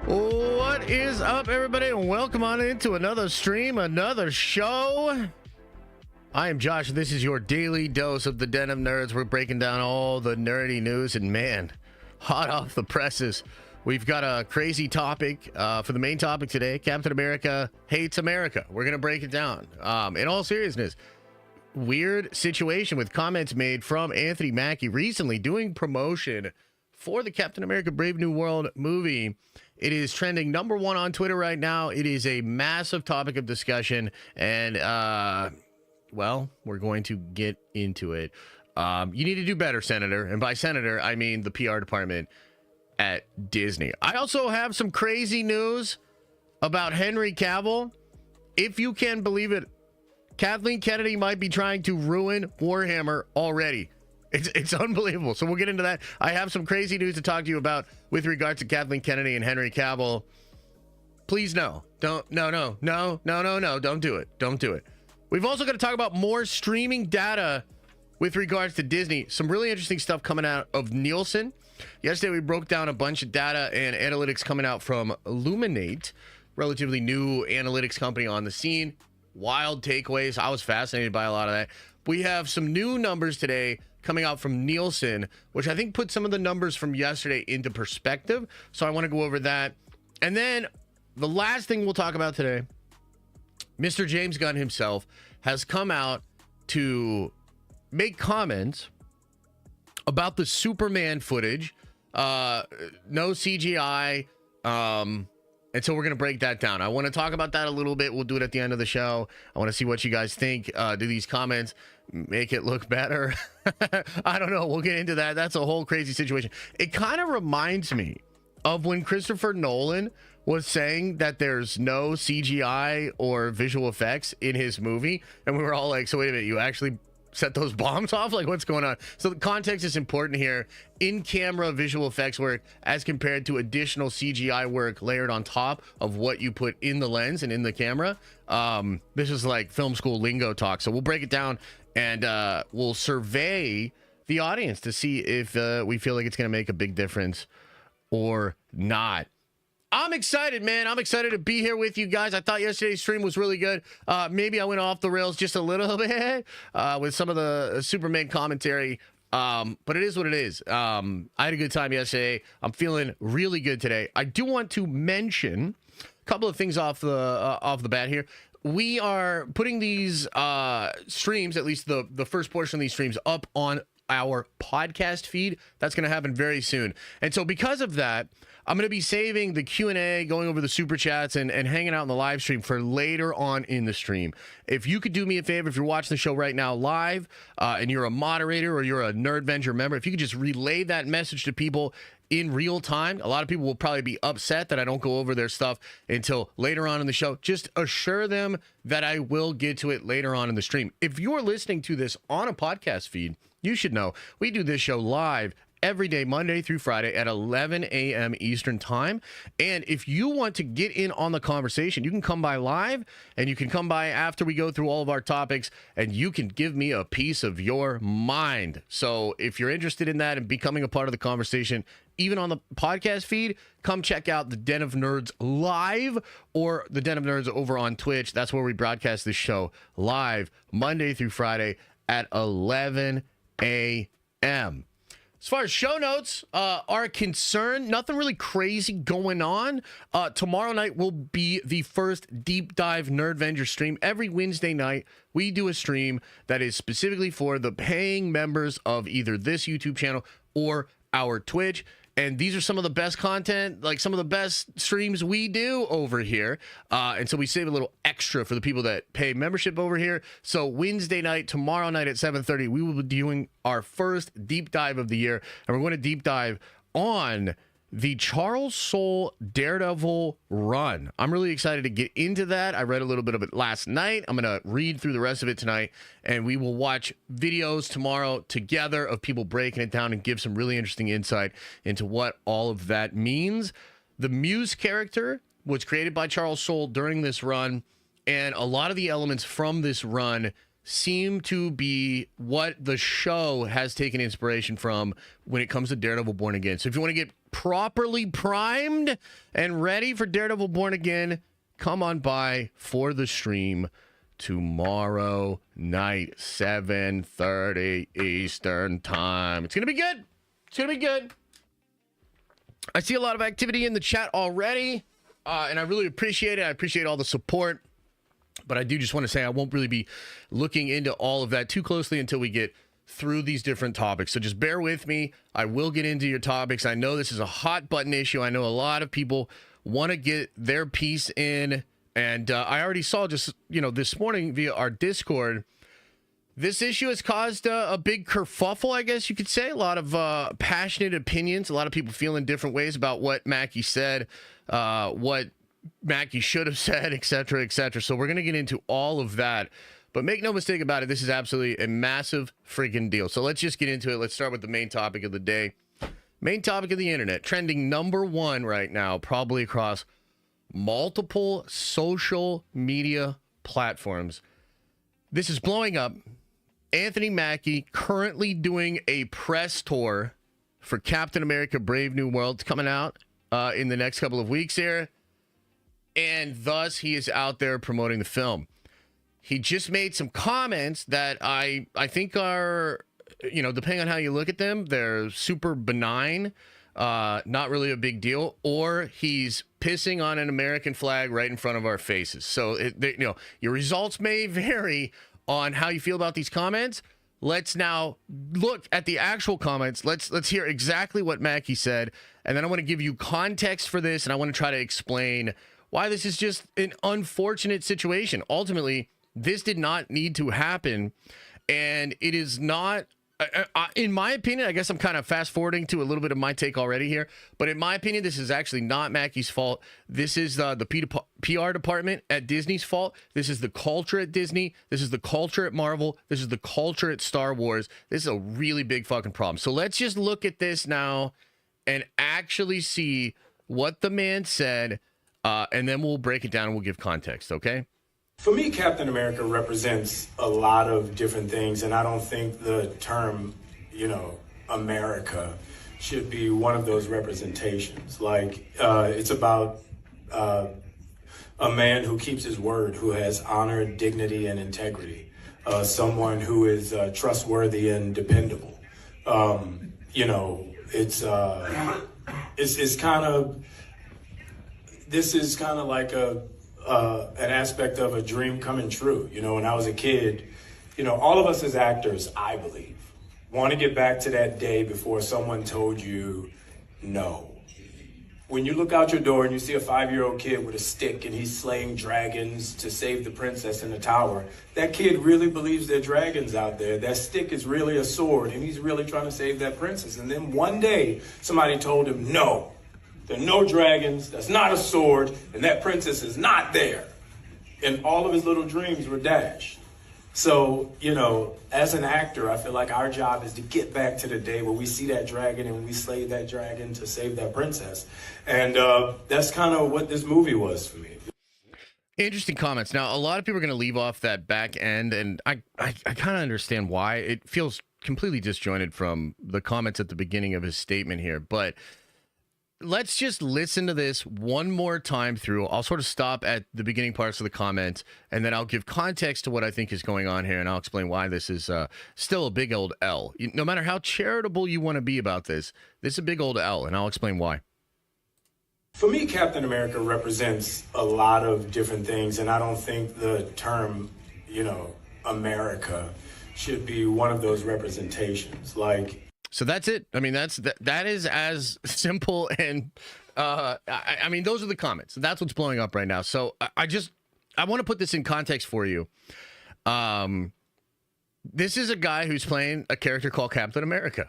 What is up, everybody, and welcome on into another stream, another show. I am Josh, and this is your daily dose of the Den of Nerds. We're breaking down all the nerdy news, and man, hot off the presses, we've got a crazy topic for the main topic today. Captain America hates America. We're going to break it down. In all seriousness, weird situation with comments made from Anthony Mackie recently doing promotion for the Captain America Brave New World movie. It is trending number one on Twitter right now. It is a massive topic of discussion, and well, we're going to get into it. You need to do better, Senator, and by Senator, I mean the PR department at Disney. I also have some crazy news about Henry Cavill. If you can believe it, Kathleen Kennedy might be trying to ruin Warhammer already. It's unbelievable. So we'll get into that. I have some crazy news to talk to you about with regards to Kathleen Kennedy and Henry Cavill. Please no. Don't do it. Don't do it. We've also got to talk about more streaming data with regards to Disney. Some really interesting stuff coming out of Nielsen. Yesterday we broke down a bunch of data and analytics coming out from Illuminate, relatively new analytics company on the scene. Wild takeaways. I was fascinated by a lot of that. We have some new numbers today coming out from Nielsen, which I think put some of the numbers from yesterday into perspective. So I want to go over that. And then the last thing we'll talk about today, Mr. James Gunn himself has come out to make comments about the Superman footage. No CGI. And so we're going to break that down. I want to talk about that a little bit. We'll do it at the end of the show. I want to see what you guys think. Do these comments make it look better? I don't know. We'll get into that. That's a whole crazy situation. It kind of reminds me of when Christopher Nolan was saying that there's no CGI or visual effects in his movie. And we were all like, so wait a minute, you actually set those bombs off? Like, what's going on? So the context is important here. In-camera visual effects work as compared to additional CGI work layered on top of what you put in the lens and in the camera. This is like film school lingo talk. So we'll break it down and we'll survey the audience to see if we feel like it's going to make a big difference or not. I'm excited, man. I'm excited to be here with you guys. I thought yesterday's stream was really good. Maybe I went off the rails just a little bit with some of the Superman commentary, but it is what it is. I had a good time yesterday. I'm feeling really good today. I do want to mention a couple of things off the bat here. We are putting these streams, at least the first portion of these streams, up on our podcast feed. That's going to happen very soon. And so because of that, I'm going to be saving the Q&A, going over the super chats and hanging out in the live stream for later on in the stream. If you could do me a favor, if you're watching the show right now live and you're a moderator or you're a Nerdventure member, if you could just relay that message to people in real time. A lot of people will probably be upset that I don't go over their stuff until later on in the show. Just assure them that I will get to it later on in the stream. If you're listening to this on a podcast feed, you should know we do this show live every day, Monday through Friday at 11 a.m. Eastern time. And if you want to get in on the conversation, you can come by live and you can come by after we go through all of our topics and you can give me a piece of your mind. So if you're interested in that and becoming a part of the conversation, even on the podcast feed, come check out the Den of Nerds live or the Den of Nerds over on Twitch. That's where we broadcast this show live Monday through Friday at 11 a.m. As far as show notes are concerned, nothing really crazy going on. Tomorrow night will be the first deep dive Nerdventure stream. Every Wednesday night, we do a stream that is specifically for the paying members of either this YouTube channel or our Twitch. And these are some of the best content, like some of the best streams we do over here. And so we save a little extra for the people that pay membership over here. So Wednesday night, tomorrow night at 7:30, we will be doing our first deep dive of the year. And we're going to deep dive on the Charles Soule Daredevil run. I'm really excited to get into that. I read a little bit of it last night. I'm going to read through the rest of it tonight, and we will watch videos tomorrow together of people breaking it down and give some really interesting insight into what all of that means. The Muse character was created by Charles Soule during this run, and a lot of the elements from this run seem to be what the show has taken inspiration from when it comes to Daredevil Born Again. So if you want to get properly primed and ready for Daredevil Born Again, come on by for the stream tomorrow night, 7:30 Eastern time. It's going to be good. It's going to be good. I see a lot of activity in the chat already, and I really appreciate it. I appreciate all the support, but I do just want to say I won't really be looking into all of that too closely until we get through these different topics. So just bear with me. I will get into your topics. I know this is a hot button issue. I know a lot of people want to get their piece in, and I already saw just, this morning via our Discord, this issue has caused a big kerfuffle, I guess you could say. A lot of passionate opinions, a lot of people feeling different ways about what Mackie said, what Mackie should have said, et cetera, et cetera. So we're going to get into all of that. But make no mistake about it, this is absolutely a massive freaking deal. So let's just get into it. Let's start with the main topic of the day. Main topic of the internet, trending #1 right now, probably across multiple social media platforms. This is blowing up. Anthony Mackie currently doing a press tour for Captain America Brave New World coming out in the next couple of weeks here. And thus, he is out there promoting the film. He just made some comments that I think are, depending on how you look at them, they're super benign, not really a big deal, or he's pissing on an American flag right in front of our faces. So, your results may vary on how you feel about these comments. Let's now look at the actual comments. Let's hear exactly what Mackie said, and then I want to give you context for this, and I want to try to explain why this is just an unfortunate situation. Ultimately, this did not need to happen, and it is not, in my opinion, I guess I'm kind of fast forwarding to a little bit of my take already here, but in my opinion, this is actually not Mackie's fault. This is the PR department at Disney's fault. This is the culture at Disney. This is the culture at Marvel. This is the culture at Star Wars. This is a really big fucking problem. So let's just look at this now and actually see what the man said, and then we'll break it down and we'll give context, okay? For me, Captain America represents a lot of different things, and I don't think the term, America should be one of those representations. Like, it's about a man who keeps his word, who has honor, dignity, and integrity, someone who is trustworthy and dependable. It's kind of, this is kind of like an aspect of a dream coming true. When I was a kid, all of us as actors, I believe, want to get back to that day before someone told you no. When you look out your door and you see a 5-year-old kid with a stick and he's slaying dragons to save the princess in the tower, that kid really believes there are dragons out there. That stick is really a sword and he's really trying to save that princess. And then one day somebody told him, no, there are no dragons, that's not a sword, and that princess is not there. And all of his little dreams were dashed. So, as an actor, I feel like our job is to get back to the day where we see that dragon and we slay that dragon to save that princess. And that's kind of what this movie was for me. Interesting comments. Now, a lot of people are going to leave off that back end, and I kind of understand why. It feels completely disjointed from the comments at the beginning of his statement here, but let's just listen to this one more time through. I'll sort of stop at the beginning parts of the comments, and then I'll give context to what I think is going on here, and I'll explain why this is still a big old L. No matter how charitable you want to be about this, this is a big old L, and I'll explain why. For me, Captain America represents a lot of different things, and I don't think the term, America should be one of those representations. So that's it. I mean, that is as simple, and I mean, those are the comments. That's what's blowing up right now. So I want to put this in context for you. This is a guy who's playing a character called Captain America,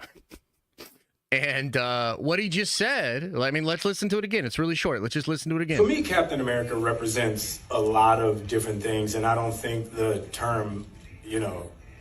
and what he just said. I mean, let's listen to it again. It's really short. Let's just listen to it again. For me, Captain America represents a lot of different things, and I don't think the term,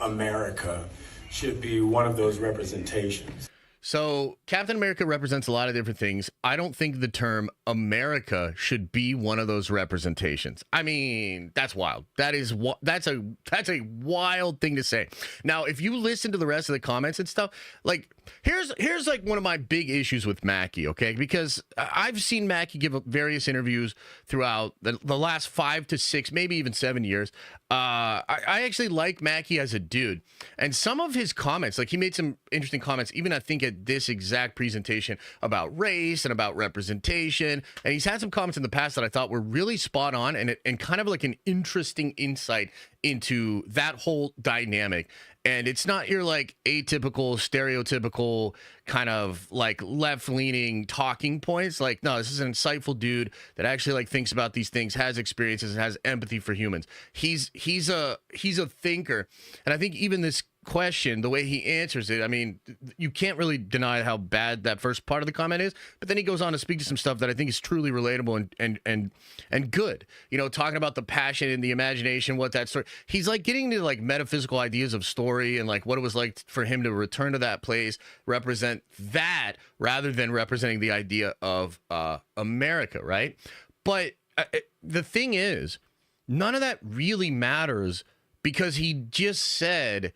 America should be one of those representations. So Captain America represents a lot of different things. I don't think the term America should be one of those representations. I mean, that's wild. That's a wild thing to say. Now, if you listen to the rest of the comments and stuff, like here's like one of my big issues with Mackie, okay? Because I've seen Mackie give various interviews throughout the last 5 to 6, maybe even 7 years. I actually like Mackie as a dude, and some of his comments, like he made some interesting comments, even I think at this exact presentation about race and about representation. And he's had some comments in the past that I thought were really spot on and kind of like an interesting insight into that whole dynamic. And it's not your like atypical, stereotypical kind of like left-leaning talking points. Like, no, this is an insightful dude that actually like thinks about these things, has experiences, and has empathy for humans. He's a thinker. And I think even this question, the way he answers it, I mean, you can't really deny how bad that first part of the comment is, but then he goes on to speak to some stuff that I think is truly relatable and good. You know, talking about the passion and the imagination, what that story, he's like getting into like metaphysical ideas of story and like what it was like for him to return to that place, represent that rather than representing the idea of America, right? But the thing is, none of that really matters because he just said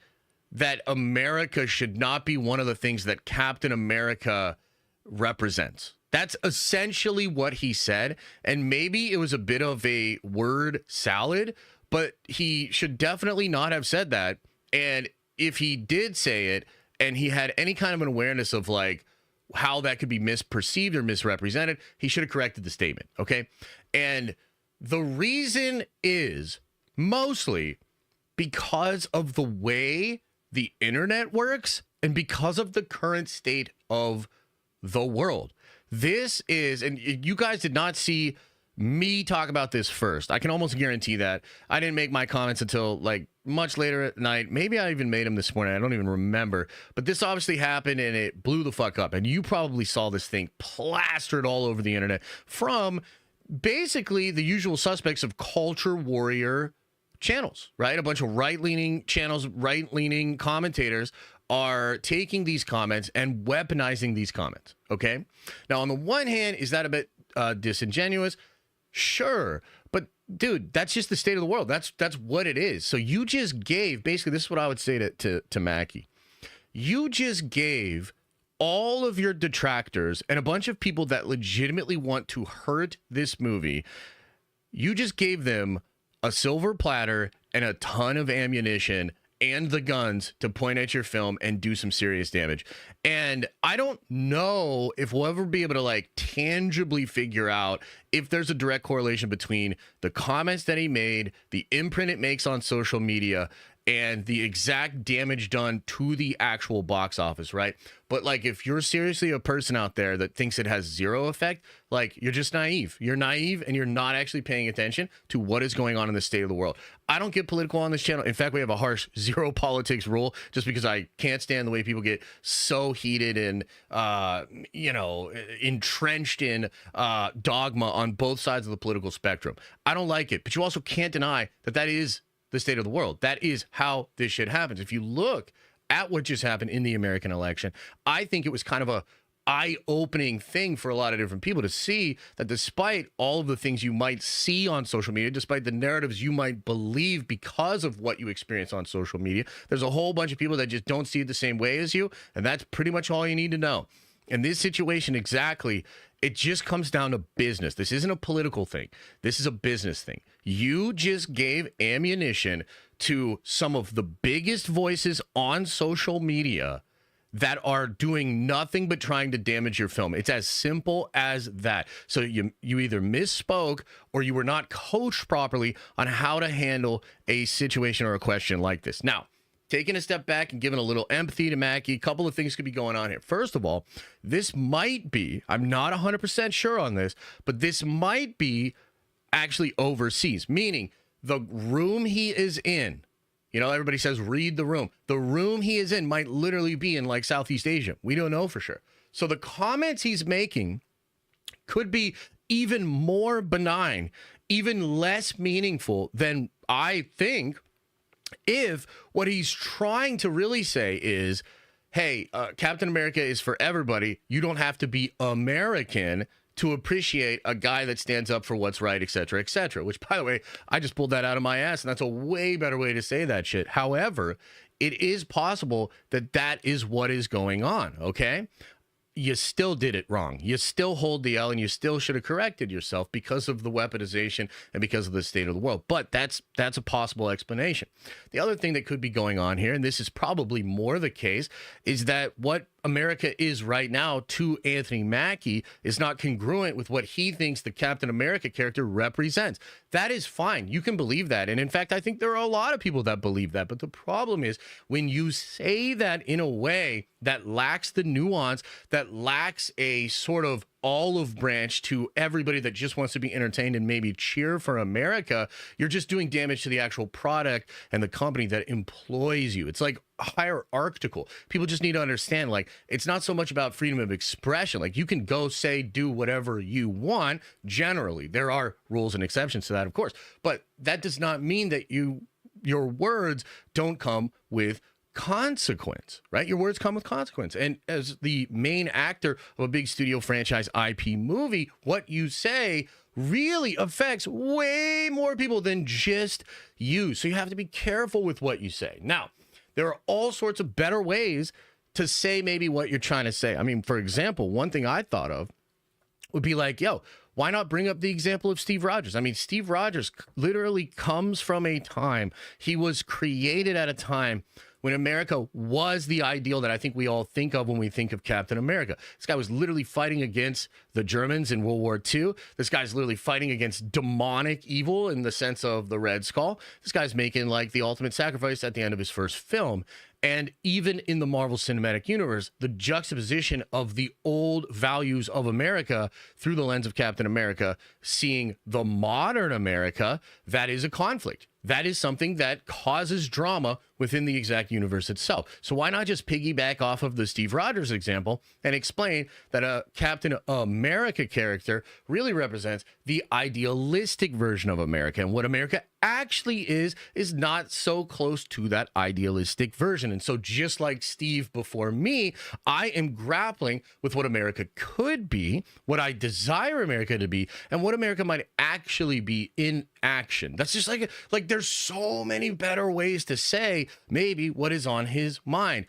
that America should not be one of the things that Captain America represents. That's essentially what he said. And maybe it was a bit of a word salad, but he should definitely not have said that. And if he did say it and he had any kind of an awareness of like how that could be misperceived or misrepresented, he should have corrected the statement. Okay. And the reason is mostly because of the way the internet works and because of the current state of the world. This is, and you guys did not see me talk about this first. I can almost guarantee that. I didn't make my comments until like much later at night. Maybe I even made them this morning. I don't even remember. But this obviously happened and it blew the fuck up. And you probably saw this thing plastered all over the internet from basically the usual suspects of culture warrior channels, right? A bunch of right-leaning channels, right-leaning commentators are taking these comments and weaponizing these comments, okay? Now, on the one hand, is that a bit disingenuous? Sure. But, dude, that's just the state of the world. That's what it is. So you just gave, basically, this is what I would say to Mackie. You just gave all of your detractors and a bunch of people that legitimately want to hurt this movie, you just gave them a silver platter and a ton of ammunition and the guns to point at your film and do some serious damage. And I don't know if we'll ever be able to like tangibly figure out if there's a direct correlation between the comments that he made, the imprint it makes on social media, and the exact damage done to the actual box office, right? But like, if you're seriously a person out there that thinks it has zero effect, like, you're just naive. You're naive and you're not actually paying attention to what is going on in the state of the world. I don't get political on this channel. In fact, we have a harsh zero politics rule just because I can't stand the way people get so heated and, entrenched in dogma on both sides of the political spectrum. I don't like it, but you also can't deny that that is the state of the world. That is how this shit happens. If you look at what just happened in the American election, I think it was kind of a eye-opening thing for a lot of different people to see that despite all of the things you might see on social media, despite the narratives you might believe because of what you experience on social media, there's a whole bunch of people that just don't see it the same way as you, and that's pretty much all you need to know. In this situation, exactly, it just comes down to business. This isn't a political thing. This is a business thing. You just gave ammunition to some of the biggest voices on social media that are doing nothing but trying to damage your film. It's as simple as that. So you either misspoke or you were not coached properly on how to handle a situation or a question like this. Now, taking a step back and giving a little empathy to Mackie, a couple of things could be going on here. First of all, this might be, I'm not 100% sure on this, but this might be actually overseas, meaning the room he is in, you know, everybody says read the room. The room he is in might literally be in like Southeast Asia. We don't know for sure. So the comments he's making could be even more benign, even less meaningful than I think, if what he's trying to really say is, hey, Captain America is for everybody. You don't have to be American to appreciate a guy that stands up for what's right, et cetera, which, by the way, I just pulled that out of my ass, and that's a way better way to say that shit. However, it is possible that that is what is going on, okay? You still did it wrong. You still hold the L, and you still should have corrected yourself because of the weaponization and because of the state of the world. But that's a possible explanation. The other thing that could be going on here, and this is probably more the case, is that what America is right now to Anthony Mackie is not congruent with what he thinks the Captain America character represents. That is fine. You can believe that. And in fact, I think there are a lot of people that believe that. But the problem is when you say that in a way that lacks the nuance, that lacks a sort of olive branch to everybody that just wants to be entertained and maybe cheer for America, you're just doing damage to the actual product and the company that employs you. It's like hierarchical. People just need to understand, like, it's not so much about freedom of expression. Like, you can go say, do whatever you want. Generally, there are rules and exceptions to that, of course, but that does not mean that your words don't come with consequence, right? Your words come with consequence. And as the main actor of a big studio franchise IP movie, what you say really affects way more people than just you. So you have to be careful with what you say. Now, there are all sorts of better ways to say maybe what you're trying to say. I mean, for example, one thing I thought of would be like, yo, why not bring up the example of Steve Rogers? I mean, Steve Rogers literally comes from a time, he was created at a time when America was the ideal that I think we all think of when we think of Captain America. This guy was literally fighting against the Germans in World War II. This guy's literally fighting against demonic evil in the sense of the Red Skull. This guy's making like the ultimate sacrifice at the end of his first film. And even in the Marvel Cinematic Universe, the juxtaposition of the old values of America through the lens of Captain America, seeing the modern America, that is a conflict. That is something that causes drama within the exact universe itself. So why not just piggyback off of the Steve Rogers example and explain that a Captain America character really represents the idealistic version of America, and what America actually is not so close to that idealistic version. And so just like Steve before me, I am grappling with what America could be, what I desire America to be, and what America might actually be in action. That's just like there's so many better ways to say maybe what is on his mind.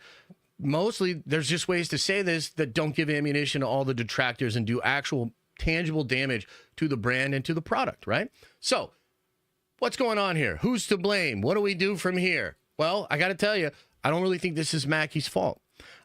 Mostly there's just ways to say this that don't give ammunition to all the detractors and do actual tangible damage to the brand and to the product, right? So what's going on here? Who's to blame? What do we do from here? Well, I got to tell you, I don't really think this is Mackie's fault.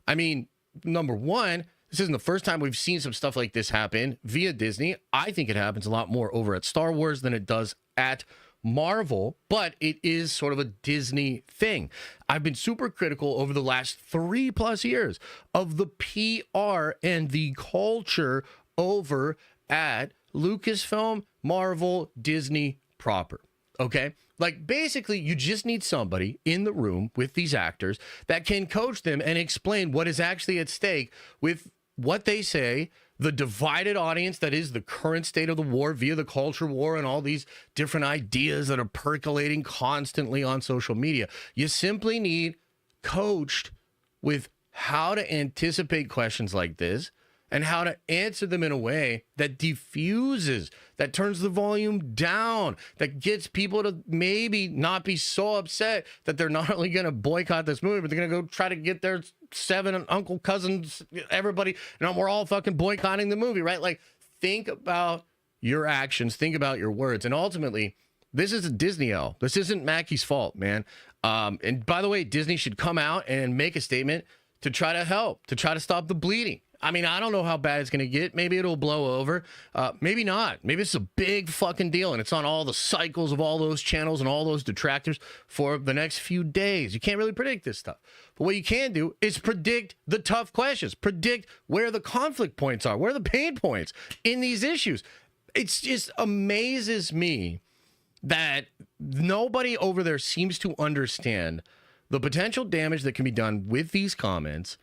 I mean, number one, this isn't the first time we've seen some stuff like this happen via Disney. I think it happens a lot more over at Star Wars than it does at Marvel, but it is sort of a Disney thing. I've been super critical over the last 3+ years of the PR and the culture over at Lucasfilm, Marvel, Disney proper. Okay? Like, basically, you just need somebody in the room with these actors that can coach them and explain what is actually at stake with what they say, the divided audience that is the current state of the war via the culture war and all these different ideas that are percolating constantly on social media. You simply need coached with how to anticipate questions like this and how to answer them in a way that diffuses, that turns the volume down, that gets people to maybe not be so upset that they're not only going to boycott this movie, but they're going to go try to get their 7 uncle, cousins, everybody, we're all fucking boycotting the movie, right? Like, think about your actions, think about your words. And ultimately, this is a Disney L. This isn't Mackie's fault, man. And by the way, Disney should come out and make a statement to try to help, to try to stop the bleeding. I mean, I don't know how bad it's going to get. Maybe it'll blow over. Maybe not. Maybe it's a big fucking deal, and it's on all the cycles of all those channels and all those detractors for the next few days. You can't really predict this stuff. But what you can do is predict the tough questions, predict where the conflict points are, where the pain points in these issues. It just amazes me that nobody over there seems to understand the potential damage that can be done with these comments.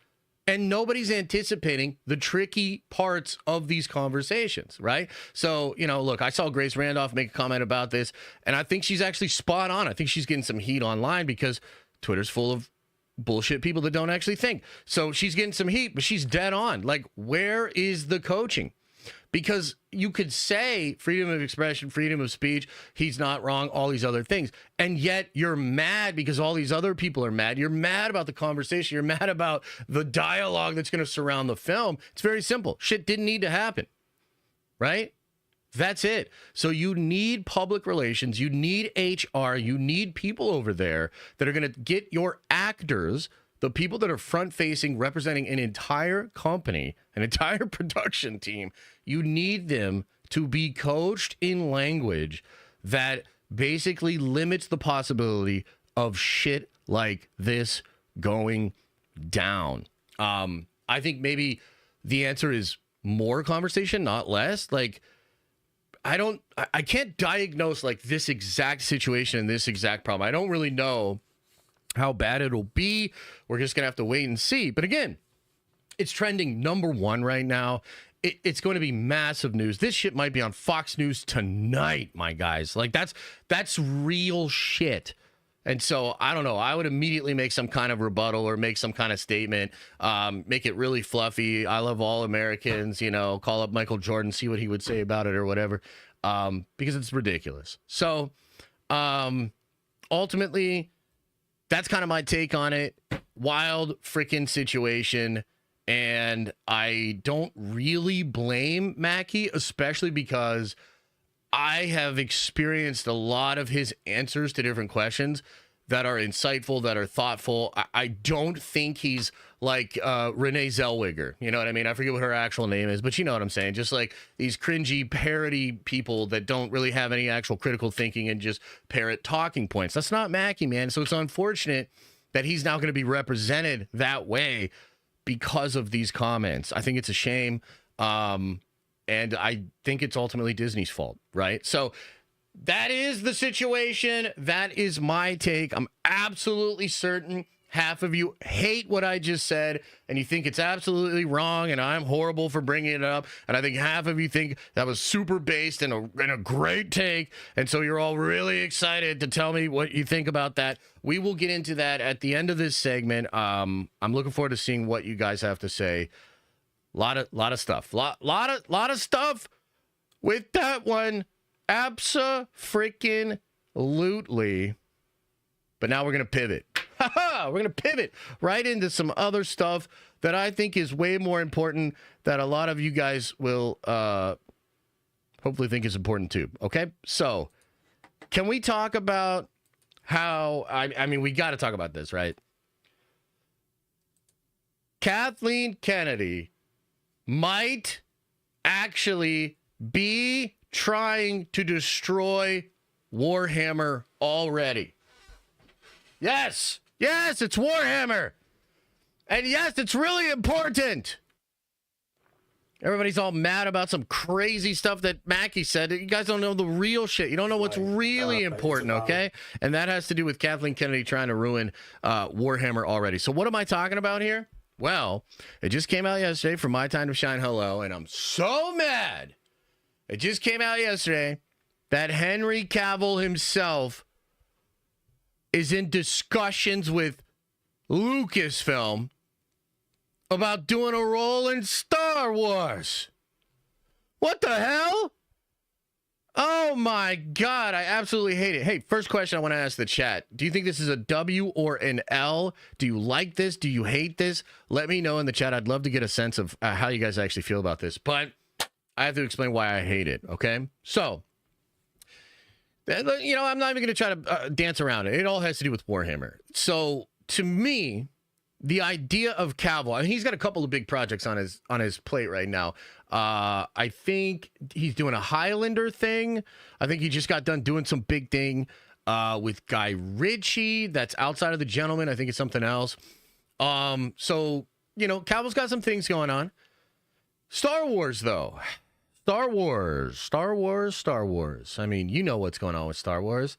And nobody's anticipating the tricky parts of these conversations, right? So, look, I saw Grace Randolph make a comment about this, and I think she's actually spot on. I think she's getting some heat online because Twitter's full of bullshit people that don't actually think. So she's getting some heat, but she's dead on. Like, where is the coaching? Because you could say freedom of expression, freedom of speech, he's not wrong, all these other things. And yet you're mad because all these other people are mad. You're mad about the conversation. You're mad about the dialogue that's going to surround the film. It's very simple. Shit didn't need to happen, right? That's it. So you need public relations. You need HR. You need people over there that are going to get your actors, the people that are front-facing, representing an entire company, an entire production team. You need them to be coached in language that basically limits the possibility of shit like this going down. I think maybe the answer is more conversation, not less. Like, I can't diagnose like this exact situation and this exact problem. I don't really know how bad it'll be. We're just going to have to wait and see. But again, it's trending #1 right now. It's going to be massive news. This shit might be on Fox News tonight, my guys. Like, that's real shit. And so, I don't know. I would immediately make some kind of rebuttal or make some kind of statement, make it really fluffy. I love all Americans, you know, call up Michael Jordan, see what he would say about it or whatever, because it's ridiculous. So, ultimately, that's kind of my take on it. Wild freaking situation. And I don't really blame Mackie, especially because I have experienced a lot of his answers to different questions that are insightful, that are thoughtful. I don't think he's like Renee Zellweger. You know what I mean? I forget what her actual name is, but you know what I'm saying. Just like these cringy parody people that don't really have any actual critical thinking and just parrot talking points. That's not Mackie, man. So it's unfortunate that he's now going to be represented that way because of these comments. I think it's a shame. And I think it's ultimately Disney's fault, right? So that is the situation. That is my take. I'm absolutely certain half of you hate what I just said, and you think it's absolutely wrong, and I'm horrible for bringing it up. And I think half of you think that was super based and a great take, and so you're all really excited to tell me what you think about that. We will get into that at the end of this segment. I'm looking forward to seeing what you guys have to say. Lot of stuff. Lot of stuff with that one. Abso-freaking-lutely. But now we're going to pivot. We're going to pivot right into some other stuff that I think is way more important that a lot of you guys will hopefully think is important too. Okay? So, can we talk about how, I mean, we got to talk about this, right? Kathleen Kennedy might actually be trying to destroy Warhammer already. Yes, it's Warhammer. And yes, it's really important. Everybody's all mad about some crazy stuff that Mackie said. You guys don't know the real shit. You don't know what's really important, okay? And that has to do with Kathleen Kennedy trying to ruin Warhammer already. So what am I talking about here? Well, it just came out yesterday for My Time to Shine Hello, and I'm so mad. It just came out yesterday that Henry Cavill himself is in discussions with Lucasfilm about doing a role in Star Wars. What the hell? Oh my God, I absolutely hate it. Hey, first question I want to ask the chat. Do you think this is a W or an L? Do you like this? Do you hate this? Let me know in the chat. I'd love to get a sense of how you guys actually feel about this. But I have to explain why I hate it, okay? So, you know, I'm not even going to try to dance around it. It all has to do with Warhammer. So, to me, the idea of Cavill, I mean, he's got a couple of big projects on his plate right now. I think he's doing a Highlander thing. I think he just got done doing some big thing with Guy Ritchie that's outside of The Gentleman. I think it's something else. So, you know, Cavill's got some things going on. Star Wars, though. Star Wars. I mean, you know what's going on with Star Wars.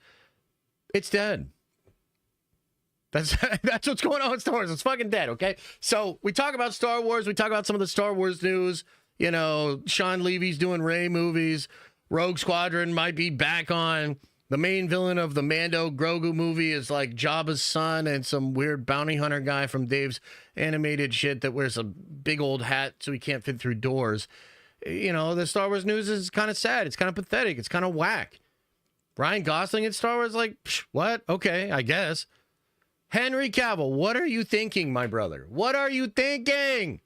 It's dead. That's what's going on with Star Wars. It's fucking dead, okay? So we talk about Star Wars. We talk about some of the Star Wars news. You know, Sean Levy's doing Rey movies. Rogue Squadron might be back on The main villain of the Mando Grogu movie is like Jabba's son and some weird bounty hunter guy from Dave's animated shit that wears a big old hat so he can't fit through doors. You know, the Star Wars news is kind of sad. It's kind of pathetic. It's kind of whack. Ryan Gosling in Star Wars, like, what? Okay, I guess. Henry Cavill, what are you thinking, my brother? What are you thinking?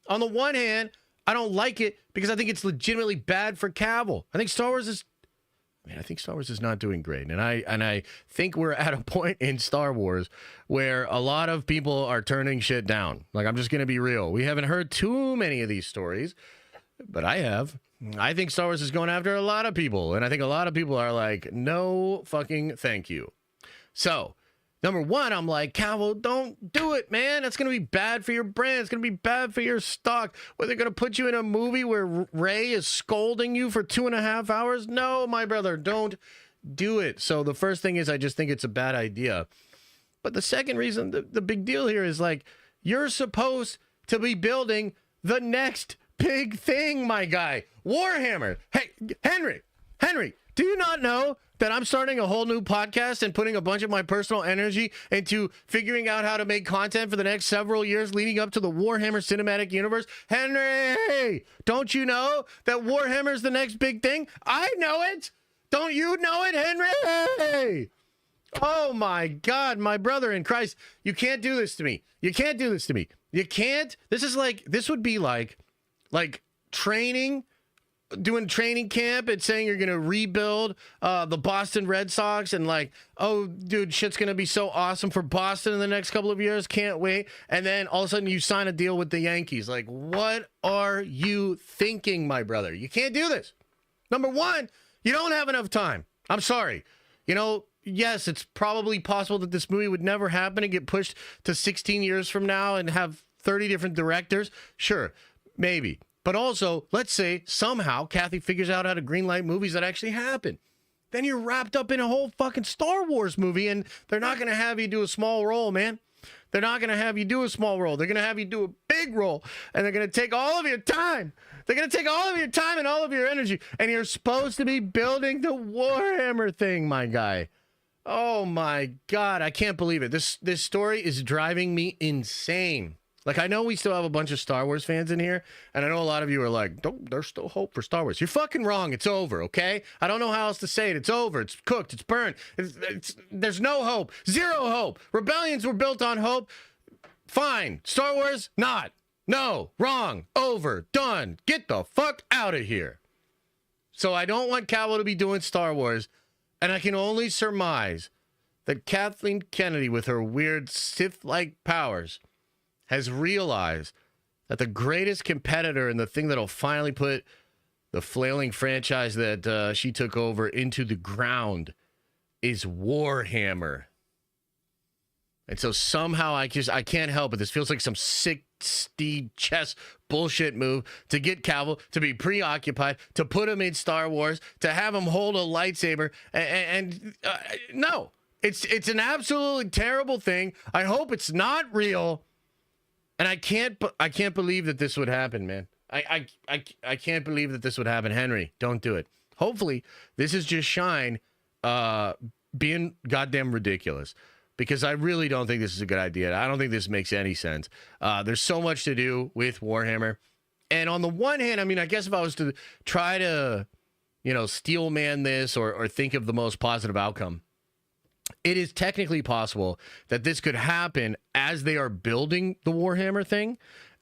On the one hand, I don't like it because I think it's legitimately bad for Cavill. I think Star Wars is not doing great. And I think we're at a point in Star Wars where a lot of people are turning shit down. Like, I'm just going to be real. We haven't heard too many of these stories, but I have. I think Star Wars is going after a lot of people. And I think a lot of people are like, no fucking thank you. So, number one, I'm like, Cavill, don't do it, man. That's going to be bad for your brand. It's going to be bad for your stock. Where they're going to put you in a movie where Rey is scolding you for 2.5 hours? No, my brother, don't do it. So the first thing is I just think it's a bad idea. But the second reason, the big deal here is like, you're supposed to be building the next big thing, my guy. Warhammer. Hey, Henry, do you not know that I'm starting a whole new podcast and putting a bunch of my personal energy into figuring out how to make content for the next several years leading up to the Warhammer Cinematic Universe? Henry, don't you know that Warhammer is the next big thing? I know it. Don't you know it, Henry? Oh my God, my brother in Christ. You can't do this to me. You can't do this to me. You can't. This would be like training, doing training camp and saying you're going to rebuild the Boston Red Sox and like, oh, dude, shit's going to be so awesome for Boston in the next couple of years. Can't wait. And then all of a sudden you sign a deal with the Yankees. Like, what are you thinking, my brother? You can't do this. Number one, you don't have enough time. I'm sorry. You know, yes, it's probably possible that this movie would never happen and get pushed to 16 years from now and have 30 different directors. Sure, maybe. But also, let's say somehow Kathy figures out how to greenlight movies that actually happen. Then you're wrapped up in a whole fucking Star Wars movie, and they're not going to have you do a small role, man. They're not going to have you do a small role. They're going to have you do a big role, and they're going to take all of your time. They're going to take all of your time and all of your energy, and you're supposed to be building the Warhammer thing, my guy. Oh, my God. I can't believe it. This story is driving me insane. Like, I know we still have a bunch of Star Wars fans in here, and I know a lot of you are like, there's still hope for Star Wars. You're fucking wrong. It's over, okay? I don't know how else to say it. It's over. It's cooked. It's burned. There's no hope. Zero hope. Rebellions were built on hope. Fine. Star Wars, not. No. Wrong. Over. Done. Get the fuck out of here. So I don't want Cavill to be doing Star Wars, and I can only surmise that Kathleen Kennedy, with her weird Sith-like powers, has realized that the greatest competitor and the thing that'll finally put the flailing franchise that she took over into the ground is Warhammer. And so somehow I can't help it. This feels like some sick steed chess bullshit move to get Cavill to be preoccupied, to put him in Star Wars, to have him hold a lightsaber. And no, it's an absolutely terrible thing. I hope it's not real. And I can't believe that this would happen, man. I can't believe that this would happen. Henry, don't do it. Hopefully, this is just Shine being goddamn ridiculous, because I really don't think this is a good idea. I don't think this makes any sense. There's so much to do with Warhammer. And on the one hand, I mean, I guess if I was to try to, steel man this or think of the most positive outcome, it is technically possible that this could happen as they are building the Warhammer thing.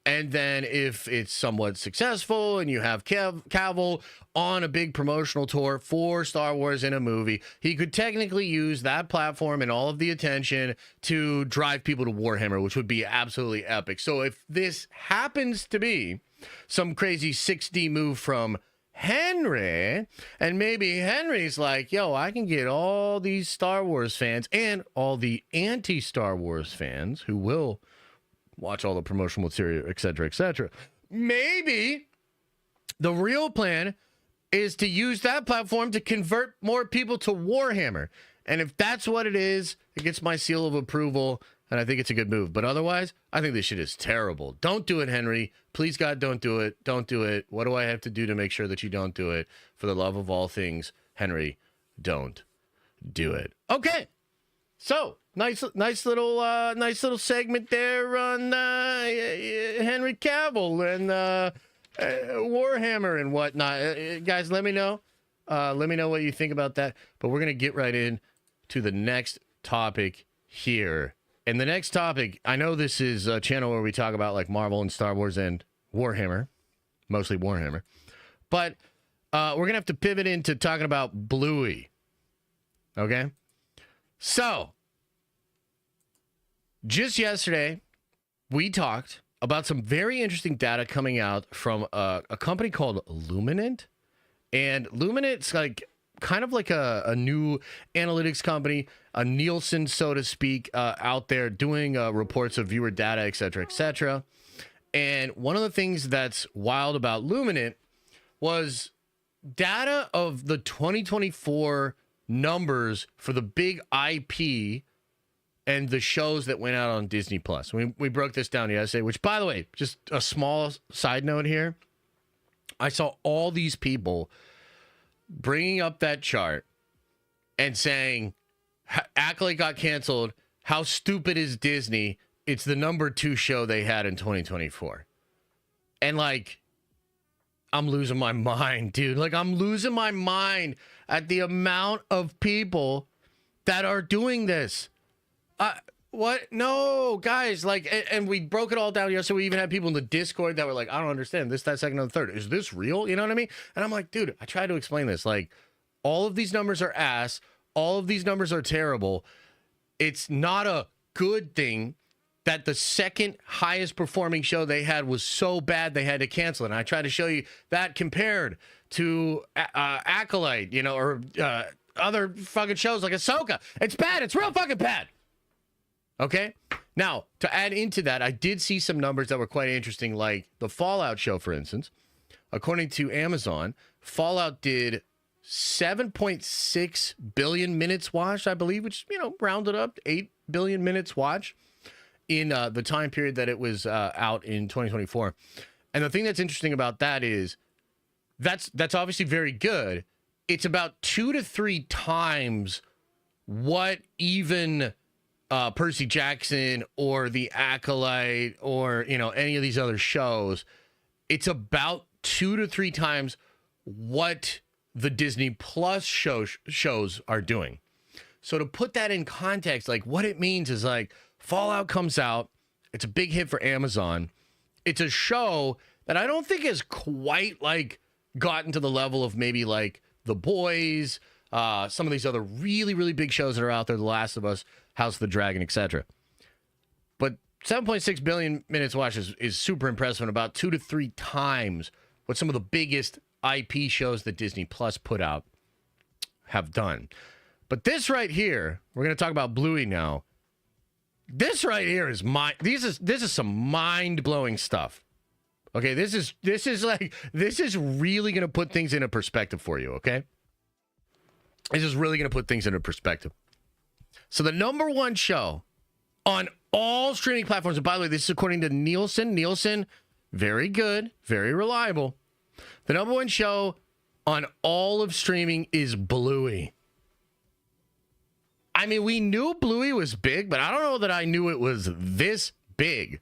And then if it's somewhat successful and you have Cavill on a big promotional tour for Star Wars in a movie, he could technically use that platform and all of the attention to drive people to Warhammer, which would be absolutely epic. So if this happens to be some crazy 6D move from Henry, and maybe Henry's like, yo, I can get all these Star Wars fans and all the anti-Star Wars fans who will watch all the promotional material, et cetera, et cetera. Maybe the real plan is to use that platform to convert more people to Warhammer. And if that's what it is, it gets my seal of approval, and I think it's a good move. But otherwise, I think this shit is terrible. Don't do it, Henry. Please, God, don't do it. Don't do it. What do I have to do to make sure that you don't do it? For the love of all things, Henry, don't do it. Okay. So nice little segment there on Henry Cavill and Warhammer and whatnot. Guys, let me know. Let me know what you think about that. But we're gonna get right in to the next topic here. And the next topic, I know this is a channel where we talk about like Marvel and Star Wars and Warhammer, mostly Warhammer. But we're gonna have to pivot into talking about Bluey. Okay. So, just yesterday, we talked about some very interesting data coming out from a company called Luminant. And Luminant's like kind of like a new analytics company, a Nielsen, so to speak, out there doing reports of viewer data, et cetera, et cetera. And one of the things that's wild about Luminant was data of the 2024 numbers for the big IP and the shows that went out on Disney Plus. We broke this down yesterday, which, by the way, just a small side note here. I saw all these people bringing up that chart and saying, Acolyte got canceled. How stupid is Disney? It's the number 2 show they had in 2024. And like, I'm losing my mind, dude. Like, I'm losing my mind at the amount of people that are doing this. What? No, guys. Like, and we broke it all down yesterday. We even had people in the Discord that were like, I don't understand this, that, second, and the third. Is this real? You know what I mean? And I'm like, dude, I tried to explain this. Like, all of these numbers are ass. All of these numbers are terrible. It's not a good thing that the second highest performing show they had was so bad they had to cancel it. And I tried to show you that compared to Acolyte, you know, or other fucking shows like Ahsoka. It's bad. It's real fucking bad. Okay? Now, to add into that, I did see some numbers that were quite interesting, like the Fallout show, for instance. According to Amazon, Fallout did 7.6 billion minutes watched, I believe, which, you know, rounded up 8 billion minutes watched in the time period that it was out in 2024. And the thing that's interesting about that is that's obviously very good. It's about 2 to 3 times what even Percy Jackson or The Acolyte or, you know, any of these other shows. It's about 2 to 3 times what the Disney Plus shows are doing. So to put that in context, like what it means is like Fallout comes out. It's a big hit for Amazon. It's a show that I don't think has quite like gotten to the level of maybe like The Boys, some of these other really, really big shows that are out there, The Last of Us, House of the Dragon, etc. But 7.6 billion minutes watched is super impressive and about 2 to 3 times what some of the biggest IP shows that Disney Plus put out have done. But this right here, we're going to talk about Bluey now. This right here is this is some mind-blowing stuff. Okay, this is really going to put things into perspective for you, okay? This is really going to put things into perspective. So the number 1 show on all streaming platforms, and by the way, this is according to Nielsen. Nielsen, very good, very reliable. The number 1 show on all of streaming is Bluey. I mean, we knew Bluey was big, but I don't know that I knew it was this big.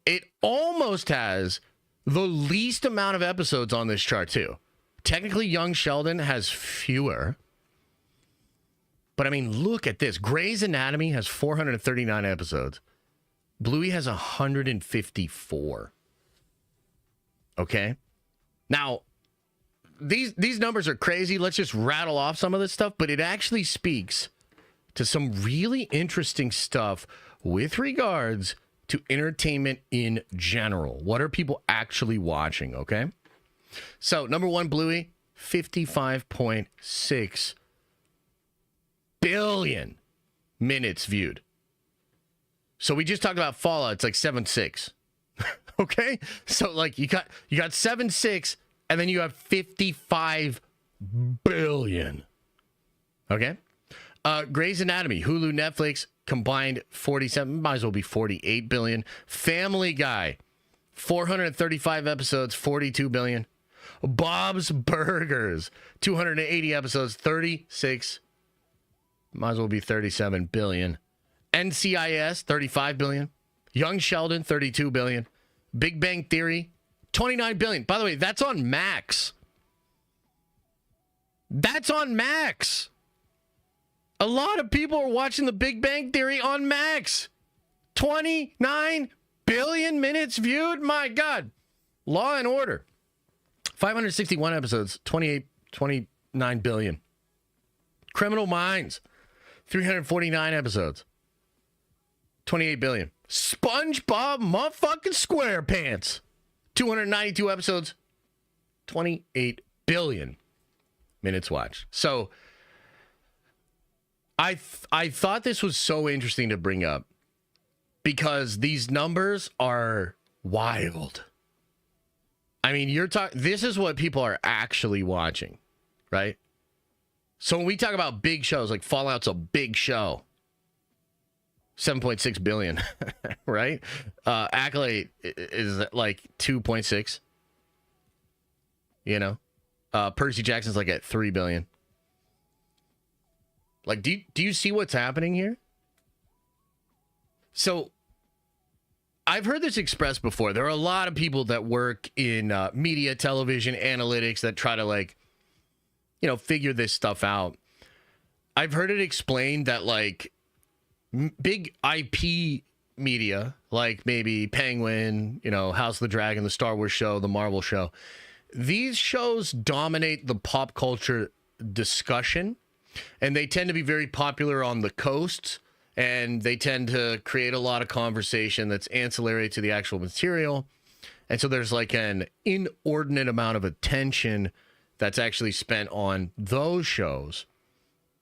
It almost has the least amount of episodes on this chart, too. Technically, Young Sheldon has fewer. But, I mean, look at this. Grey's Anatomy has 439 episodes. Bluey has 154. Okay? Now, these numbers are crazy. Let's just rattle off some of this stuff. But it actually speaks to some really interesting stuff with regards to entertainment in general. What are people actually watching, okay? So, number 1, Bluey, 55.6 billion minutes viewed. So we just talked about Fallout. It's like 7.6. Okay? So like you got 7.6 and then you have 55 billion. Okay? Grey's Anatomy, Hulu, Netflix combined 47, might as well be 48 billion. Family Guy, 435 episodes, 42 billion. Bob's Burgers, 280 episodes, 36 Might as well be 37 billion. NCIS, 35 billion. Young Sheldon, 32 billion. Big Bang Theory, 29 billion. By the way, that's on Max. That's on Max. A lot of people are watching the Big Bang Theory on Max. 29 billion minutes viewed. My God. Law and Order. 561 episodes, 29 billion. Criminal Minds, 349 episodes, 28 billion. SpongeBob motherfucking SquarePants, 292 episodes, 28 billion minutes watched. So I thought this was so interesting to bring up because these numbers are wild. I mean, this is what people are actually watching, right? So when we talk about big shows, like Fallout's a big show, 7.6 billion, right? Accolade is like 2.6. You know, Percy Jackson's like at 3 billion. Like, do you see what's happening here? So I've heard this expressed before. There are a lot of people that work in media, television, analytics that try to, like, you know, figure this stuff out. I've heard it explained that, like, big IP media, like maybe Penguin, you know, House of the Dragon, the Star Wars show, the Marvel show, these shows dominate the pop culture discussion, and they tend to be very popular on the coasts. And they tend to create a lot of conversation that's ancillary to the actual material. And so there's like an inordinate amount of attention that's actually spent on those shows.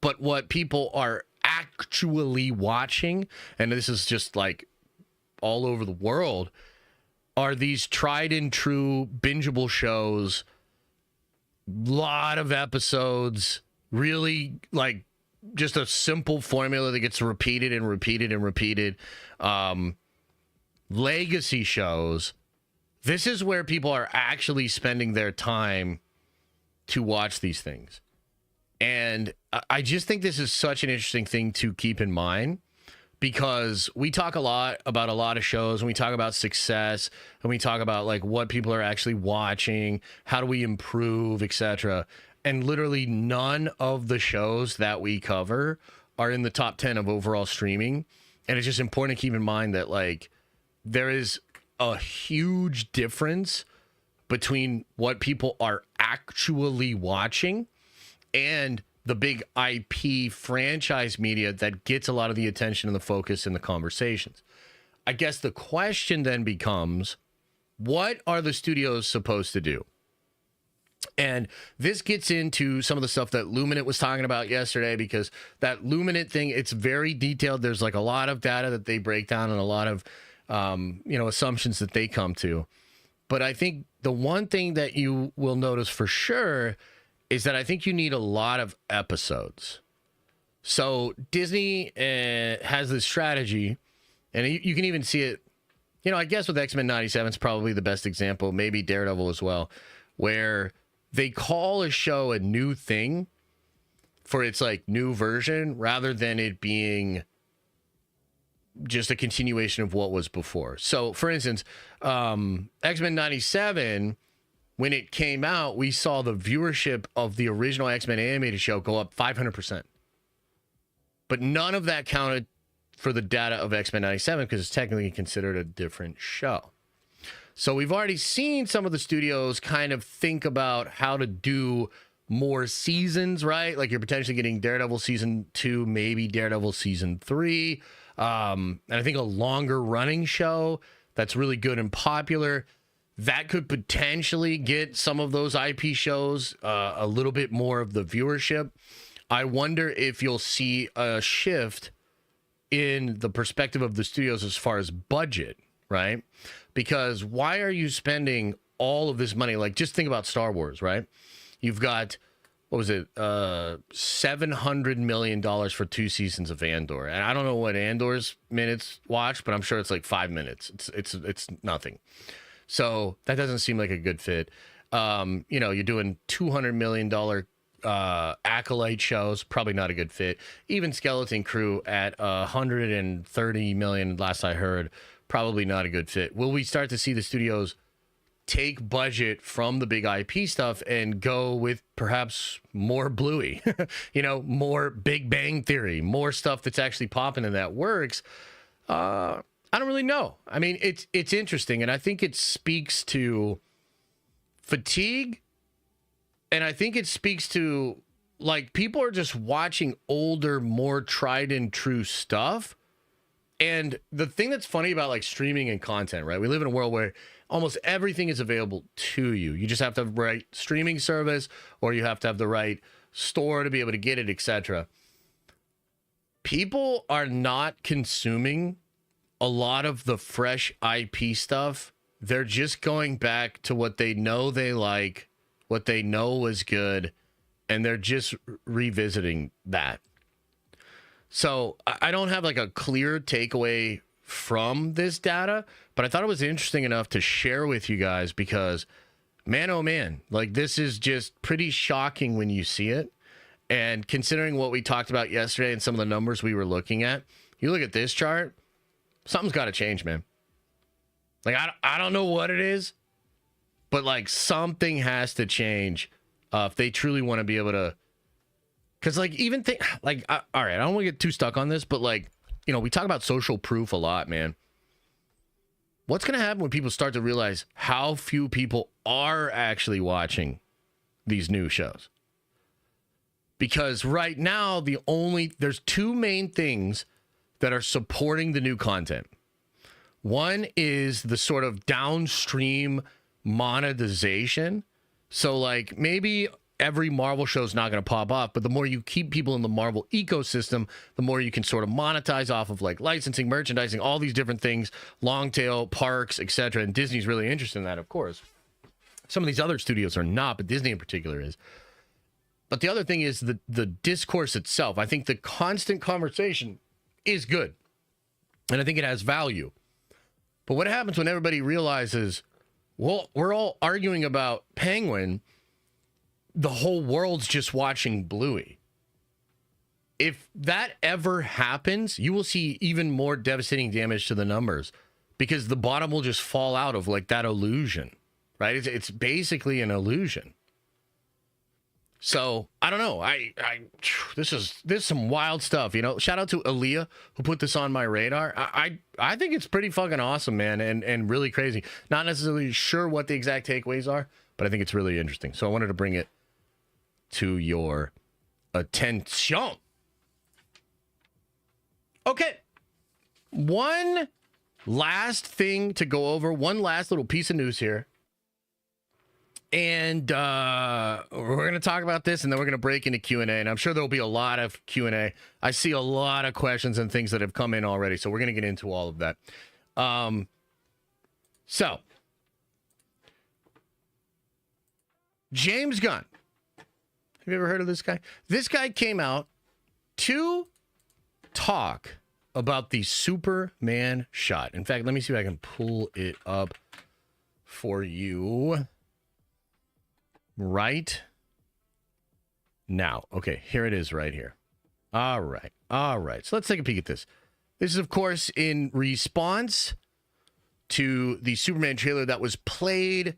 But what people are actually watching, and this is just like all over the world, are these tried and true bingeable shows, lot of episodes, really like just a simple formula that gets repeated and repeated and repeated. Legacy shows. This is where people are actually spending their time to watch these things. And I just think this is such an interesting thing to keep in mind, because we talk a lot about a lot of shows, and we talk about success, and we talk about like what people are actually watching, how do we improve, etc. And literally none of the shows that we cover are in the top 10 of overall streaming. And it's just important to keep in mind that, like, there is a huge difference between what people are actually watching and the big IP franchise media that gets a lot of the attention and the focus in the conversations. I guess the question then becomes, what are the studios supposed to do? And this gets into some of the stuff that Luminant was talking about yesterday, because that Luminant thing, it's very detailed. There's like a lot of data that they break down and a lot of, assumptions that they come to. But I think the one thing that you will notice for sure is that I think you need a lot of episodes. So Disney has this strategy, and you can even see it, I guess with X-Men 97 is probably the best example, maybe Daredevil as well, where they call a show a new thing for its like new version rather than it being just a continuation of what was before. So for instance, X-Men 97, when it came out, we saw the viewership of the original X-Men animated show go up 500%. But none of that counted for the data of X-Men 97 because it's technically considered a different show. So we've already seen some of the studios kind of think about how to do more seasons, right? Like you're potentially getting Daredevil season 2, maybe Daredevil season 3. And I think a longer running show that's really good and popular, that could potentially get some of those IP shows a little bit more of the viewership. I wonder if you'll see a shift in the perspective of the studios as far as budget, right? Because why are you spending all of this money? Like, just think about Star Wars, right? You've got, what was it, $700 million for 2 seasons of Andor. And I don't know what Andor's minutes watched, but I'm sure it's like 5 minutes. It's nothing. So that doesn't seem like a good fit. You're doing $200 million Acolyte shows, probably not a good fit. Even Skeleton Crew at 130 million, last I heard, probably not a good fit. Will we start to see the studios take budget from the big IP stuff and go with perhaps more Bluey, more Big Bang Theory, more stuff that's actually popping and that works? I don't really know. I mean, it's interesting, and I think it speaks to fatigue. And I think it speaks to, like, people are just watching older, more tried and true stuff. And the thing that's funny about, like, streaming and content, right? We live in a world where almost everything is available to you. You just have to have the right streaming service, or you have to have the right store to be able to get it, etc. People are not consuming a lot of the fresh IP stuff. They're just going back to what they know they like, what they know was good, and they're just revisiting that. So I don't have like a clear takeaway from this data, but I thought it was interesting enough to share with you guys because, man, oh man, like this is just pretty shocking when you see it. And considering what we talked about yesterday and some of the numbers we were looking at, you look at this chart, something's got to change, man. Like, I don't know what it is, but, like, something has to change if they truly want to be able to. Because, like, even think, like, all right, I don't want to get too stuck on this, but, like, we talk about social proof a lot, man. What's going to happen when people start to realize how few people are actually watching these new shows? Because right now, there's two main things that are supporting the new content. One is the sort of downstream monetization. So, like, maybe every Marvel show is not going to pop up, but the more you keep people in the Marvel ecosystem, the more you can sort of monetize off of, like, licensing, merchandising, all these different things, long tail, parks, etc. And Disney's really interested in that, of course. Some of these other studios are not, but Disney in particular is. But the other thing is the discourse itself. I think the constant conversation is good, and I think it has value. But what happens when everybody realizes, well, we're all arguing about Penguin, the whole world's just watching Bluey? If that ever happens, you will see even more devastating damage to the numbers because the bottom will just fall out of, like, that illusion, right? It's basically an illusion. So I don't know. This is some wild stuff. Shout out to Aaliyah who put this on my radar. I think it's pretty fucking awesome, man, and really crazy. Not necessarily sure what the exact takeaways are, but I think it's really interesting. So I wanted to bring it to your attention. Okay, one last thing to go over. One last little piece of news here. And we're going to talk about this, and then we're going to break into Q&A. And I'm sure there'll be a lot of Q&A. I see a lot of questions and things that have come in already, so we're going to get into all of that. So, James Gunn. Have you ever heard of this guy? This guy came out to talk about the Superman shot. In fact, let me see if I can pull it up for you right now. Okay, here it is right here. All right. So let's take a peek at this. This is, of course, in response to the Superman trailer that was played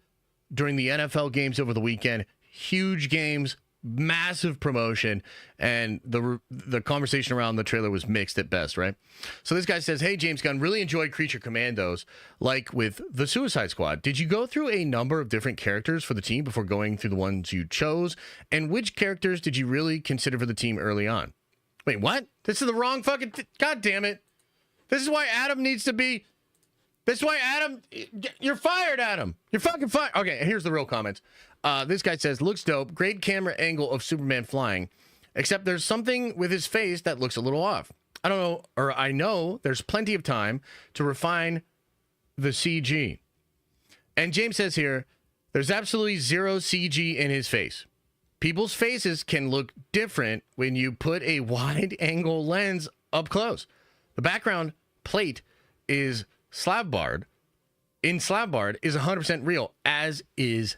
during the NFL games over the weekend. Huge games, massive promotion, and the conversation around the trailer was mixed at best, right? So this guy says, hey, James Gunn, really enjoyed Creature Commandos, like with the Suicide Squad. Did you go through a number of different characters for the team before going through the ones you chose? And which characters did you really consider for the team early on? Wait, what? This is the wrong fucking... God damn it. This is why Adam needs to be... This is why Adam... You're fired, Adam. You're fucking fired. Okay, here's the real comments. This guy says, looks dope. Great camera angle of Superman flying. Except there's something with his face that looks a little off. I don't know, or I know there's plenty of time to refine the CG. And James says here, there's absolutely zero CG in his face. People's faces can look different when you put a wide angle lens up close. The background plate is slab-barred. In slab-barred is 100% real, as is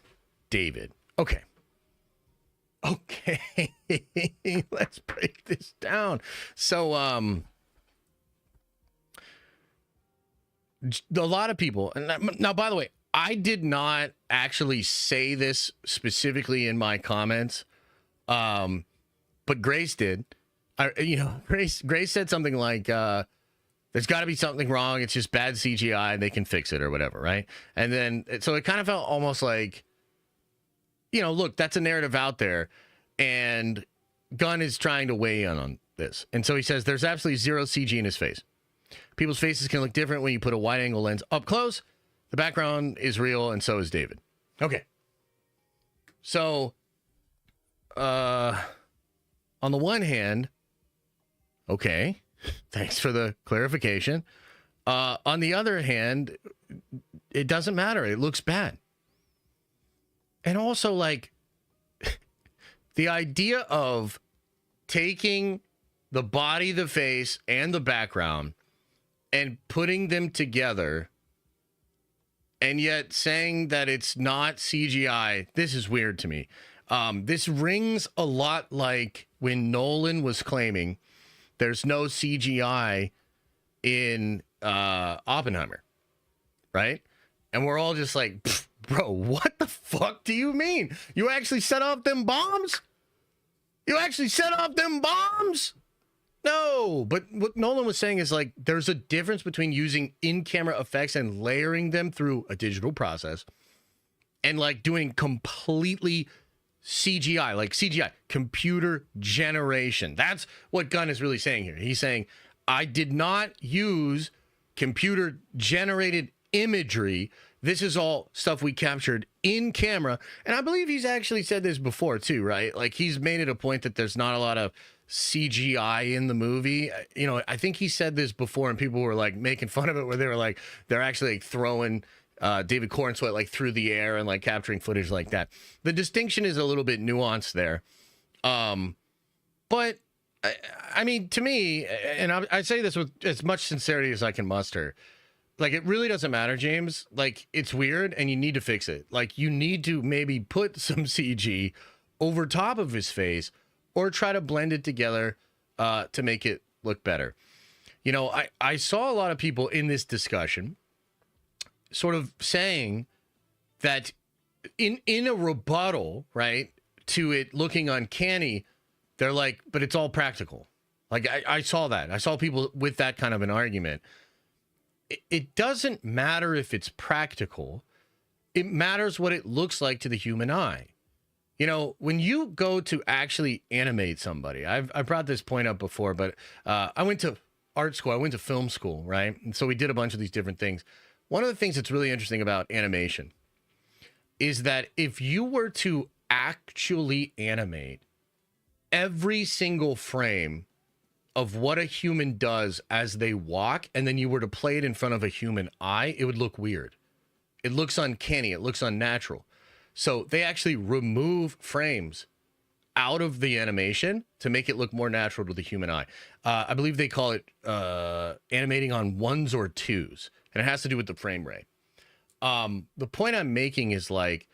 David. Okay. Okay, let's break this down. So, a lot of people, and now, by the way, I did not actually say this specifically in my comments, but Grace did. Grace said something like, there's got to be something wrong. It's just bad CGI and they can fix it or whatever, right? And then, so it kind of felt almost like, look, that's a narrative out there, and Gunn is trying to weigh in on this. And so he says there's absolutely zero CG in his face. People's faces can look different when you put a wide-angle lens up close. The background is real, and so is David. Okay. So, on the one hand, okay, thanks for the clarification. On the other hand, it doesn't matter. It looks bad. And also, like, the idea of taking the body, the face, and the background and putting them together and yet saying that it's not CGI, this is weird to me. This rings a lot like when Nolan was claiming there's no CGI in Oppenheimer, right? And we're all just like, bro, what the fuck do you mean? You actually set off them bombs? You actually set off them bombs? No, but what Nolan was saying is like there's a difference between using in-camera effects and layering them through a digital process and like doing completely CGI, like CGI, computer generation. That's what Gunn is really saying here. He's saying, I did not use computer generated imagery. This is all stuff we captured in camera. And I believe he's actually said this before too, right? Like he's made it a point that there's not a lot of CGI in the movie. I think he said this before and people were like making fun of it where they were like, they're actually like throwing David Cornsweet like through the air and like capturing footage like that. The distinction is a little bit nuanced there. But I mean, to me, and I say this with as much sincerity as I can muster, like, it really doesn't matter, James. Like, it's weird and you need to fix it. Like, you need to maybe put some CG over top of his face or try to blend it together to make it look better. I saw a lot of people in this discussion sort of saying that in a rebuttal, right, to it looking uncanny, they're like, but it's all practical. Like, I saw that. I saw people with that kind of an argument. It doesn't matter if it's practical. It matters what it looks like to the human eye. When you go to actually animate somebody, I brought this point up before, but I went to art school. I went to film school, right? And so we did a bunch of these different things. One of the things that's really interesting about animation is that if you were to actually animate every single frame of what a human does as they walk, and then you were to play it in front of a human eye, it would look weird. It looks uncanny. It looks unnatural. So they actually remove frames out of the animation to make it look more natural to the human eye. I believe they call it animating on ones or twos, and it has to do with the frame rate. The point I'm making is like,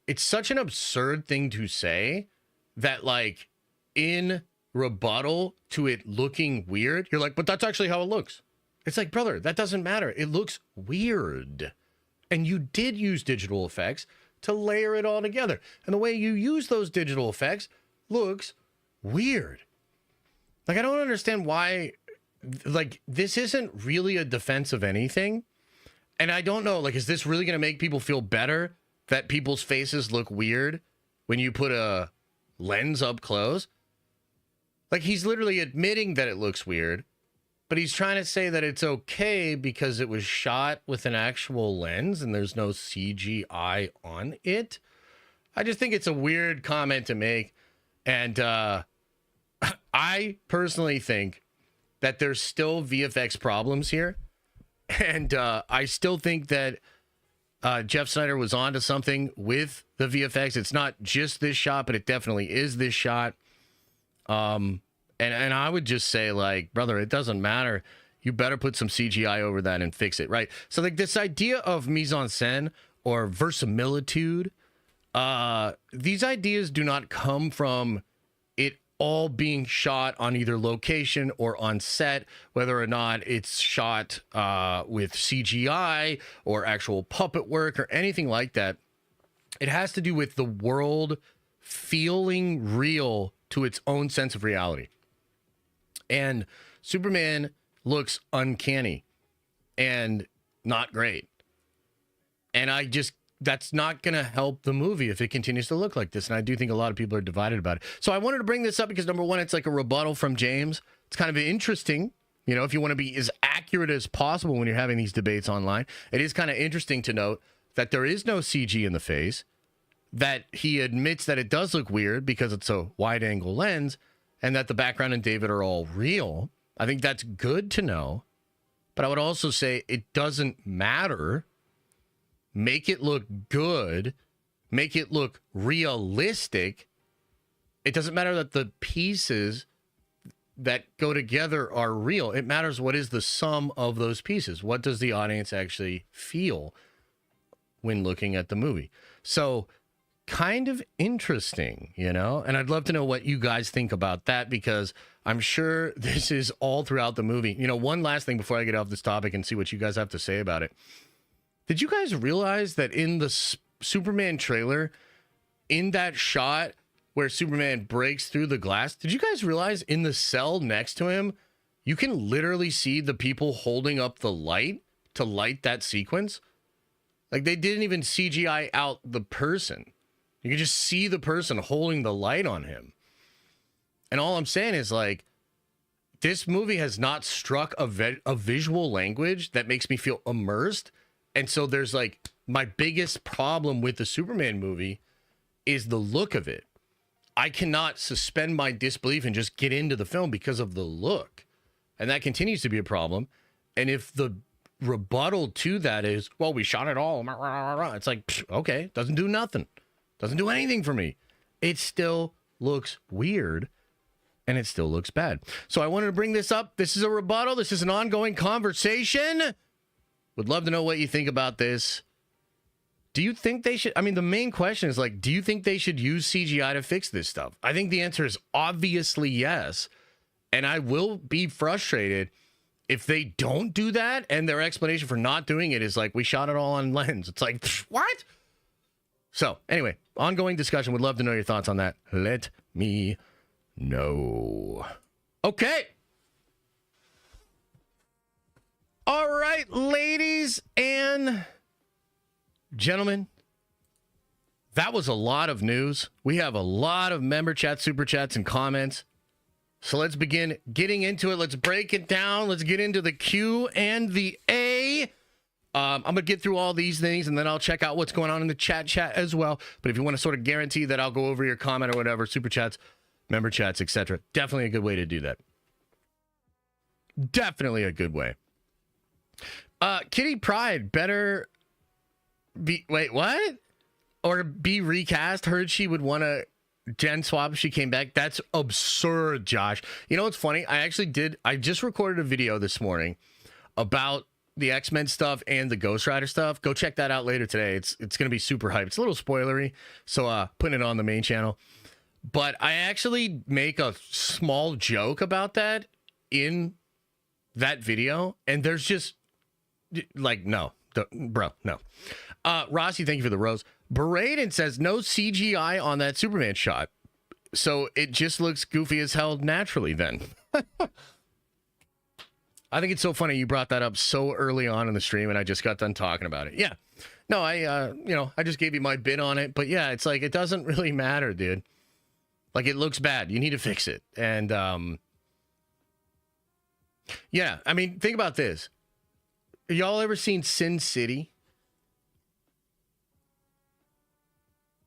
it's such an absurd thing to say that like in rebuttal to it looking weird, you're like, but that's actually how it looks. It's like, brother, that doesn't matter. It looks weird. And you did use digital effects to layer it all together. And the way you use those digital effects looks weird. Like, I don't understand why, like, this isn't really a defense of anything. And I don't know, like, is this really going to make people feel better that people's faces look weird when you put a lens up close? Like, he's literally admitting that it looks weird, but he's trying to say that it's okay because it was shot with an actual lens and there's no CGI on it. I just think it's a weird comment to make. And I personally think that there's still VFX problems here. And I still think that Jeff Snyder was onto something with the VFX. It's not just this shot, but it definitely is this shot. And I would just say, like, brother, it doesn't matter. You better put some CGI over that and fix it, right? So, like, this idea of mise en scène or verisimilitude These ideas do not come from it all being shot on either location or on set, whether or not it's shot with CGI or actual puppet work or anything like that. It has to do with the world feeling real to its own sense of reality. And Superman looks uncanny and not great. And that's not going to help the movie if it continues to look like this. And I do think a lot of people are divided about it. So I wanted to bring this up because, number one, it's like a rebuttal from James. It's kind of interesting, if you want to be as accurate as possible when you're having these debates online. It is kind of interesting to note that there is no CG in the face, that he admits that it does look weird because it's a wide-angle lens, and that the background and David are all real. I think that's good to know. But I would also say it doesn't matter. Make it look good. Make it look realistic. It doesn't matter that the pieces that go together are real. It matters what is the sum of those pieces. What does the audience actually feel when looking at the movie? So kind of interesting, and I'd love to know what you guys think about that, because I'm sure this is all throughout the movie. One last thing before I get off this topic and see what you guys have to say about it. Did you guys realize that in the Superman trailer, in that shot where Superman breaks through the glass, did you guys realize in the cell next to him, you can literally see the people holding up the light to light that sequence? Like, they didn't even CGI out the person. You can just see the person holding the light on him. And all I'm saying is, like, this movie has not struck a visual language that makes me feel immersed. And so there's, like, my biggest problem with the Superman movie is the look of it. I cannot suspend my disbelief and just get into the film because of the look. And that continues to be a problem. And if the rebuttal to that is, well, we shot it all, it's like, okay, doesn't do nothing. Doesn't do anything for me. It still looks weird, and it still looks bad. So I wanted to bring this up. This is a rebuttal. This is an ongoing conversation. Would love to know what you think about this. Do you think they should? I mean, the main question is, like, do you think they should use CGI to fix this stuff? I think the answer is obviously yes. And I will be frustrated if they don't do that, and their explanation for not doing it is like, we shot it all on lens. It's like, what? So anyway, ongoing discussion. Would love to know your thoughts on that. Let me know. Okay. All right, ladies and gentlemen, that was a lot of news. We have a lot of member chats, super chats, and comments. So let's begin getting into it. Let's break it down. Let's get into the Q and the A. I'm going to get through all these things, and then I'll check out what's going on in the chat as well. But if you want to sort of guarantee that I'll go over your comment or whatever, super chats, member chats, etc., definitely a good way to do that. Definitely a good way. Kitty Pryde better be... Wait, what? Or be recast? Heard she would want to gen swap if she came back. That's absurd, Josh. You know what's funny? I just recorded a video this morning about the X-Men stuff and the Ghost Rider stuff. Go check that out later today. It's going to be super hype. It's a little spoilery, so putting it on the main channel. But I actually make a small joke about that in that video, and there's just, like, no. Bro, no. Rossi, thank you for the rose. Braden says, no CGI on that Superman shot, so it just looks goofy as hell naturally then. I think it's so funny you brought that up so early on in the stream, and I just got done talking about it. Yeah. No, I just gave you my bit on it, but yeah, it's like, it doesn't really matter, dude. Like, it looks bad. You need to fix it. And, yeah, I mean, think about this. Y'all ever seen Sin City?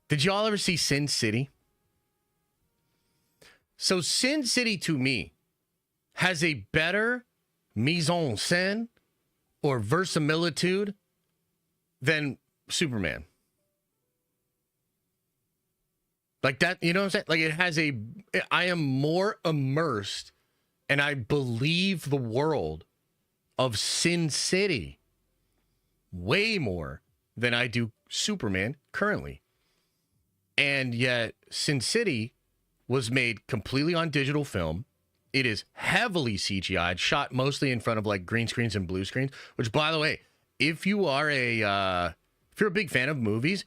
Did y'all ever see Sin City? So Sin City, to me, has a better mise en scène or verisimilitude than Superman. Like that, you know what I'm saying? Like, it has I am more immersed and I believe the world of Sin City way more than I do Superman currently. And yet Sin City was made completely on digital film. It is heavily CGI'd, shot mostly in front of like green screens and blue screens, which, by the way, if you're a big fan of movies,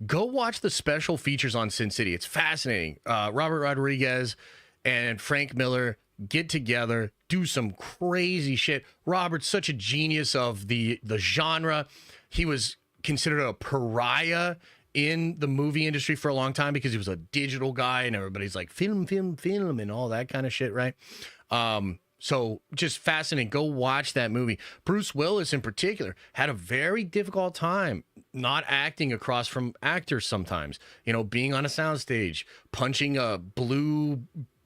go watch the special features on Sin City. It's fascinating. Robert Rodriguez and Frank Miller get together, do some crazy shit. Robert's such a genius of the genre. He was considered a pariah in the movie industry for a long time because he was a digital guy and everybody's like film and all that kind of shit, right? So just fascinating. Go watch that movie. Bruce Willis in particular had a very difficult time not acting across from actors sometimes, being on a soundstage, punching a blue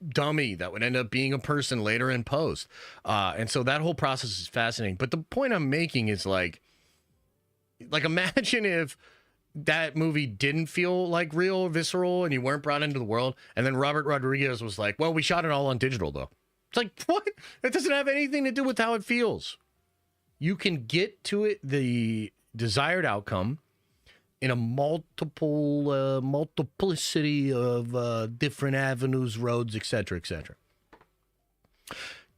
dummy that would end up being a person later in post. And so that whole process is fascinating. But the point I'm making is like imagine if that movie didn't feel like real, visceral, and you weren't brought into the world. And then Robert Rodriguez was like, well, we shot it all on digital, though. It's like, what? That doesn't have anything to do with how it feels. You can get to it, the desired outcome, in a multiplicity of different avenues, roads, etc., etc.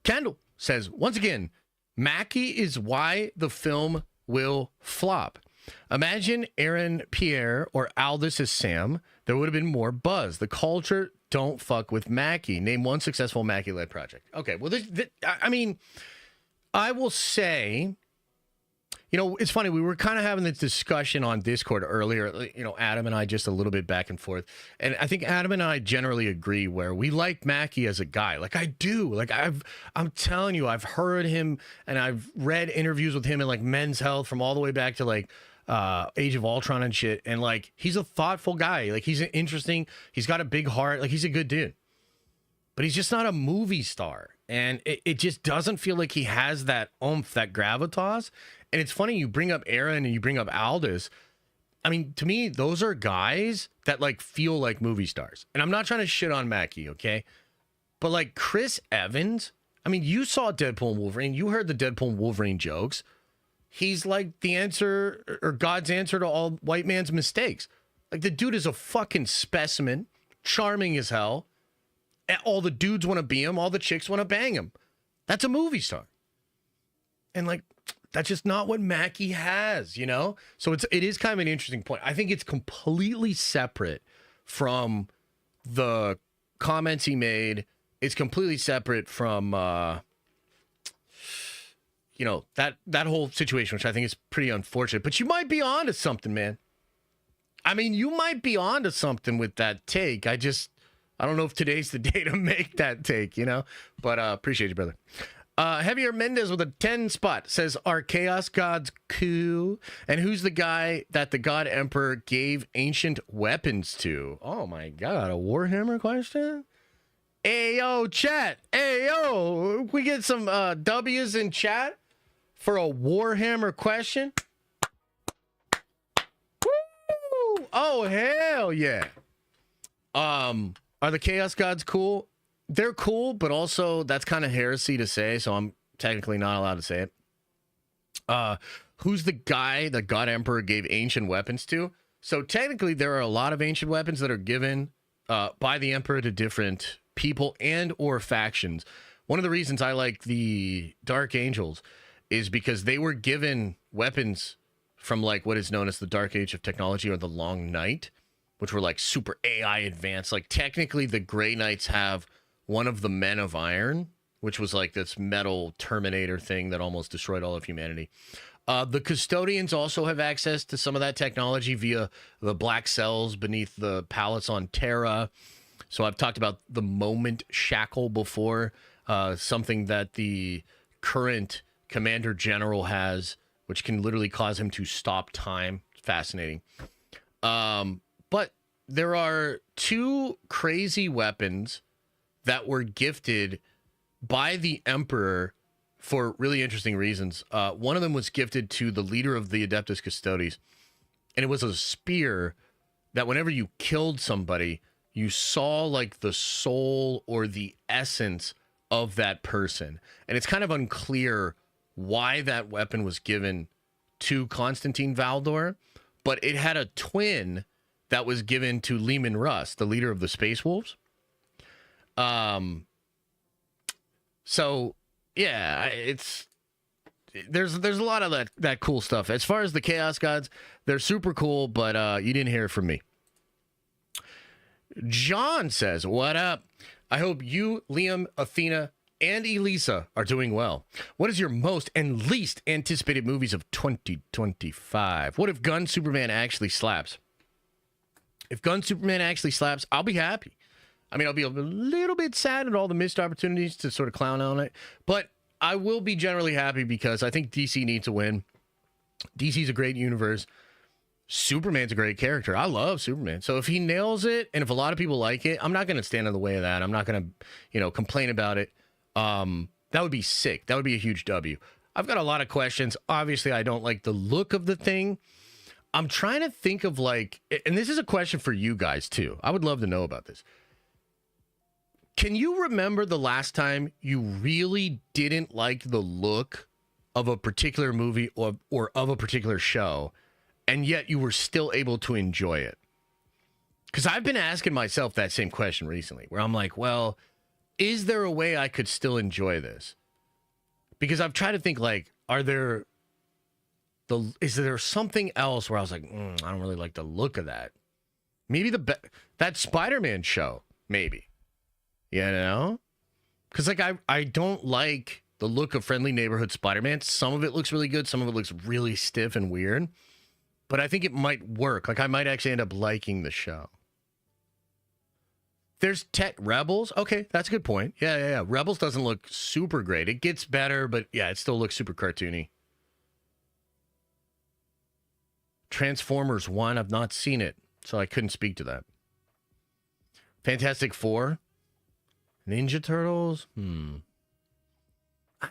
Kendall says, once again, Mackie is why the film will flop. Imagine Aaron Pierre or Aldous as Sam. There would have been more buzz. The culture don't fuck with Mackie. Name one successful Mackie-led project. Okay, well, I will say, it's funny. We were kind of having this discussion on Discord earlier, Adam and I just a little bit back and forth. And I think Adam and I generally agree where we like Mackie as a guy. Like I do. Like I'm telling you, I've heard him and I've read interviews with him in like Men's Health from all the way back to like Age of Ultron and shit. And like, he's a thoughtful guy. Like he's interesting. He's got a big heart. Like he's a good dude, but he's just not a movie star. And it just doesn't feel like he has that oomph, that gravitas. And it's funny, you bring up Aaron and you bring up Aldous. I mean, to me, those are guys that like feel like movie stars. And I'm not trying to shit on Mackie, okay? But like Chris Evans, I mean, you saw Deadpool and Wolverine. You heard the Deadpool and Wolverine jokes. He's like the answer or God's answer to all white man's mistakes. Like the dude is a fucking specimen, charming as hell. All the dudes want to be him. All the chicks want to bang him. That's a movie star. And like, that's just not what Mackie has, So it is kind of an interesting point. I think it's completely separate from the comments he made. It's completely separate from, that whole situation, which I think is pretty unfortunate. But you might be onto something, man. I mean, you might be onto something with that take. I don't know if today's the day to make that take, But appreciate you, brother. Heavier Mendez with a 10 spot says, are Chaos Gods cool? And who's the guy that the God Emperor gave ancient weapons to? Oh my God, a Warhammer question? Ayo, chat. Ayo, we get some W's in chat for a Warhammer question. Woo! Oh, hell yeah. Are the Chaos Gods cool? They're cool, but also that's kind of heresy to say, so I'm technically not allowed to say it. Who's the guy that God Emperor gave ancient weapons to? So technically, there are a lot of ancient weapons that are given by the Emperor to different people and or factions. One of the reasons I like the Dark Angels is because they were given weapons from like what is known as the Dark Age of Technology or the Long Night, which were like super AI advanced. Like technically, the Grey Knights have one of the Men of Iron, which was like this metal Terminator thing that almost destroyed all of humanity. The Custodians also have access to some of that technology via the black cells beneath the pallets on Terra. So I've talked about the Moment Shackle before, something that the current Commander General has, which can literally cause him to stop time. Fascinating. But there are two crazy weapons that were gifted by the Emperor for really interesting reasons. One of them was gifted to the leader of the Adeptus Custodes, and it was a spear that whenever you killed somebody, you saw like the soul or the essence of that person. And it's kind of unclear why that weapon was given to Constantine Valdor, but it had a twin that was given to Lehman Russ, the leader of the Space Wolves. So yeah, there's a lot of that cool stuff. As far as the Chaos Gods, they're super cool, but you didn't hear it from me. John says, "What up? I hope you, Liam, Athena, and Elisa are doing well. What is your most and least anticipated movies of 2025? What if Gun Superman actually slaps? If Gun Superman actually slaps, I'll be happy. I mean, I'll be a little bit sad at all the missed opportunities to sort of clown on it, but I will be generally happy because I think DC needs to win. DC's a great universe. Superman's a great character. I love Superman. So if he nails it, and if a lot of people like it, I'm not going to stand in the way of that. I'm not going to, complain about it. That would be sick. That would be a huge W. I've got a lot of questions. Obviously, I don't like the look of the thing. I'm trying to think of and this is a question for you guys too. I would love to know about this. Can you remember the last time you really didn't like the look of a particular movie or of a particular show, and yet you were still able to enjoy it? Because I've been asking myself that same question recently, where I'm like, well, is there a way I could still enjoy this? Because I've tried to think, is there something else where I was like, I don't really like the look of that? Maybe that Spider-Man show, maybe. Because I don't like the look of Friendly Neighborhood Spider-Man. Some of it looks really good. Some of it looks really stiff and weird. But I think it might work. I might actually end up liking the show. There's Rebels. Okay, that's a good point. Yeah. Rebels doesn't look super great. It gets better, but yeah, it still looks super cartoony. Transformers 1, I've not seen it, so I couldn't speak to that. Fantastic Four. Ninja Turtles? I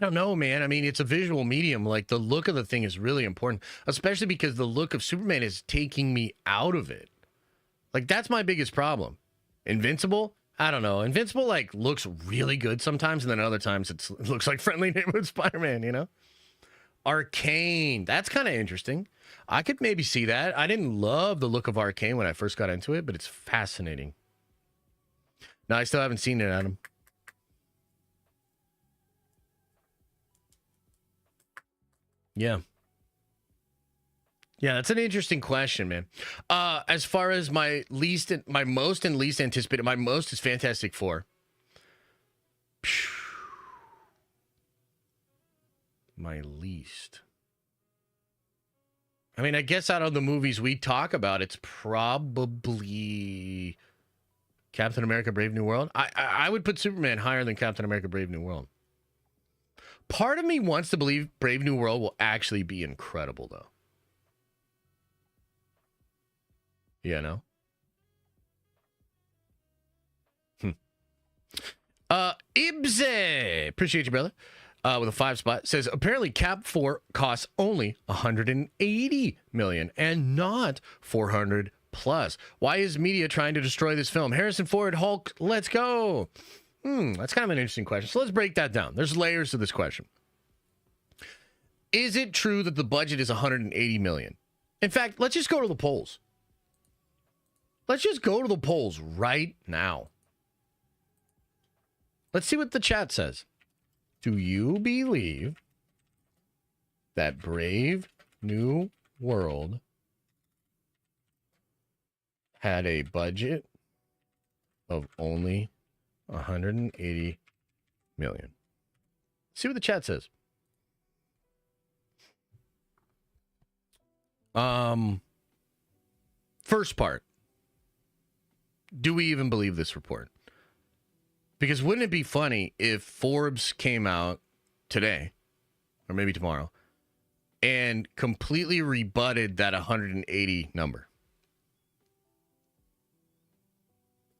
don't know, man. I mean, it's a visual medium. The look of the thing is really important, especially because the look of Superman is taking me out of it. That's my biggest problem. Invincible? I don't know. Invincible, looks really good sometimes, and then other times it looks like Friendly Neighborhood Spider-Man, Arcane. That's kind of interesting. I could maybe see that. I didn't love the look of Arcane when I first got into it, but it's fascinating. No, I still haven't seen it, Adam. Yeah. Yeah, that's an interesting question, man. As far as my most and least anticipated, my most is Fantastic Four. My least. I mean, I guess out of the movies we talk about, it's probably Captain America: Brave New World. I would put Superman higher than Captain America: Brave New World. Part of me wants to believe Brave New World will actually be incredible, though. Ibze, appreciate you, brother. With a 5 spot, says apparently Cap 4 costs only $180 million and not 400 plus. Why is media trying to destroy this film? Harrison Ford, Hulk, let's go. That's kind of an interesting question. So let's break that down. There's layers to this question. Is it true that the budget is $180 million? In fact, let's just go to the polls. Let's just go to the polls right now. Let's see what the chat says. Do you believe that Brave New World had a budget of only $180 million? See what the chat says. First part. Do we even believe this report? Because wouldn't it be funny if Forbes came out today, or maybe tomorrow, and completely rebutted that 180 number?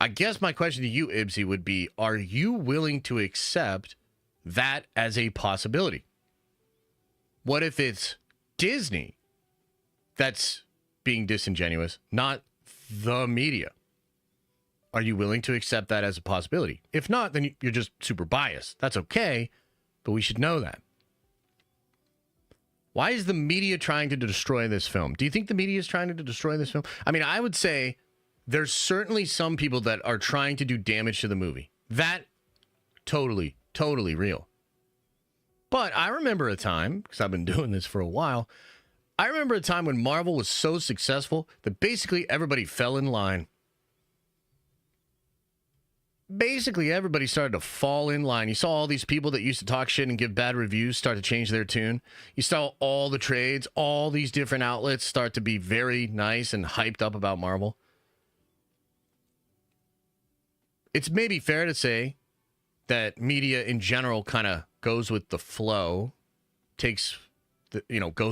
I guess my question to you, Ibsy, would be, are you willing to accept that as a possibility? What if it's Disney that's being disingenuous, not the media? Are you willing to accept that as a possibility? If not, then you're just super biased. That's okay, but we should know that. Why is the media trying to destroy this film? Do you think the media is trying to destroy this film? I mean, I would say there's certainly some people that are trying to do damage to the movie. That totally real. But I remember a time, because I've been doing this for a while, I remember a time when Marvel was so successful that basically everybody fell in line. Basically, everybody started to fall in line. You saw all these people that used to talk shit and give bad reviews start to change their tune. You saw all the trades, all these different outlets start to be very nice and hyped up about Marvel. It's maybe fair to say that media in general kind of goes with the flow, goes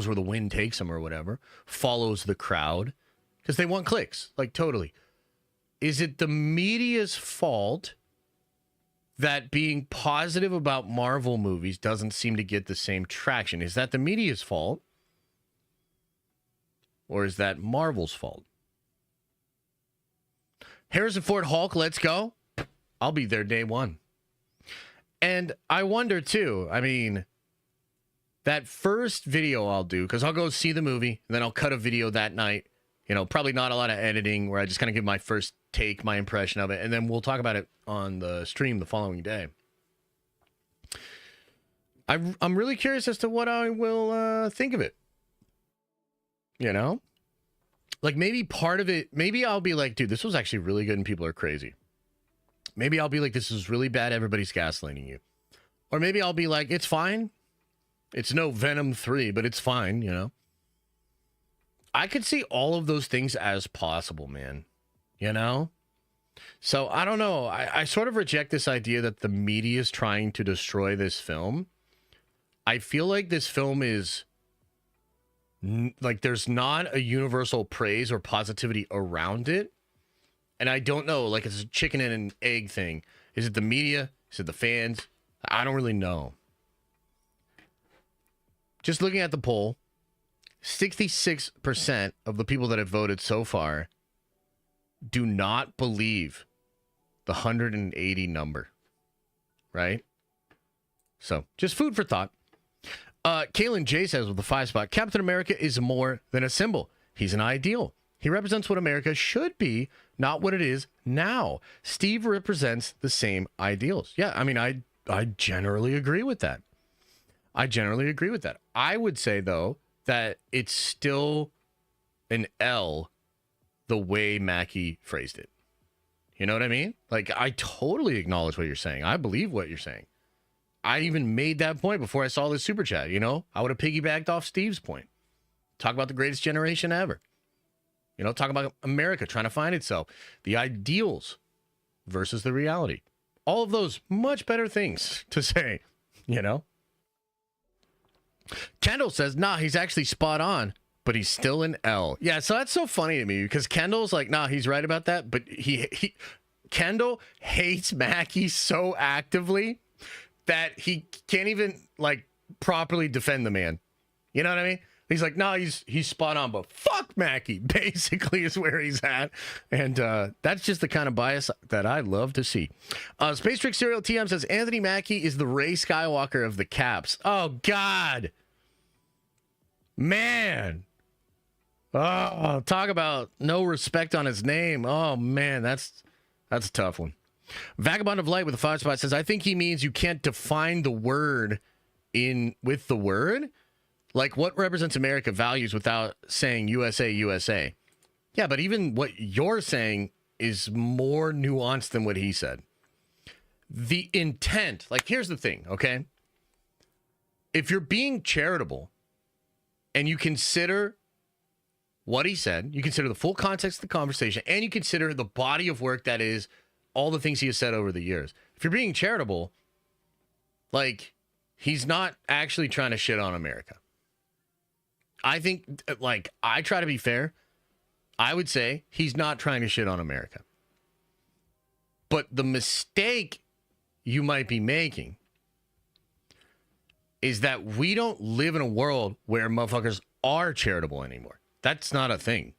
where the wind takes them or whatever, follows the crowd because they want clicks, like totally. Is it the media's fault that being positive about Marvel movies doesn't seem to get the same traction? Is that the media's fault? Or is that Marvel's fault? Harrison Ford Hulk, let's go. I'll be there day one. And I wonder too, I mean, that first video I'll do, because I'll go see the movie, and then I'll cut a video that night. Probably not a lot of editing, where I just kind of give my first take, my impression of it, and then we'll talk about it on the stream the following day. I'm really curious as to what I will think of it. Like maybe part of it, maybe I'll be like, dude, this was actually really good and people are crazy. Maybe I'll be like, this is really bad, everybody's gaslighting you. Or maybe I'll be like, it's fine. It's no Venom 3, but it's fine, I could see all of those things as possible, man. So I don't know. I sort of reject this idea that the media is trying to destroy this film. I feel like this film is like there's not a universal praise or positivity around it. And I don't know, like it's a chicken and an egg thing. Is it the media? Is it the fans? I don't really know. Just looking at the poll, 66% of the people that have voted so far do not believe the 180 number, right? So just food for thought. Kaylin J says with the 5 spot, Captain America is more than a symbol. He's an ideal. He represents what America should be, not what it is now. Steve represents the same ideals. Yeah, I mean, I generally agree with that. I would say, though, that it's still an L the way Mackie phrased it. You know what I mean? Like, I totally acknowledge what you're saying. I believe what you're saying. I even made that point before I saw this super chat, I would have piggybacked off Steve's point. Talk about the greatest generation ever. Talk about America trying to find itself. The ideals versus the reality. All of those much better things to say, Kendall says, nah, he's actually spot on, but he's still an L. Yeah, so that's so funny to me because Kendall's like, nah, he's right about that, but Kendall hates Mackie so actively that he can't even like properly defend the man. You know what I mean? He's like, no, he's spot on, but fuck Mackie, basically is where he's at. And that's just the kind of bias that I love to see. Space Trick Serial TM says, Anthony Mackie is the Rey Skywalker of the Caps. Oh, God. Man. Oh, talk about no respect on his name. Oh, man, that's a tough one. Vagabond of Light with a 5 spot says, I think he means you can't define the word with the word. Like, what represents America values without saying USA, USA? Yeah, but even what you're saying is more nuanced than what he said. The intent, like, here's the thing, okay? If you're being charitable and you consider what he said, you consider the full context of the conversation, and you consider the body of work that is all the things he has said over the years. If you're being charitable, like, he's not actually trying to shit on America. I think, like, I try to be fair. I would say he's not trying to shit on America. But the mistake you might be making is that we don't live in a world where motherfuckers are charitable anymore. That's not a thing.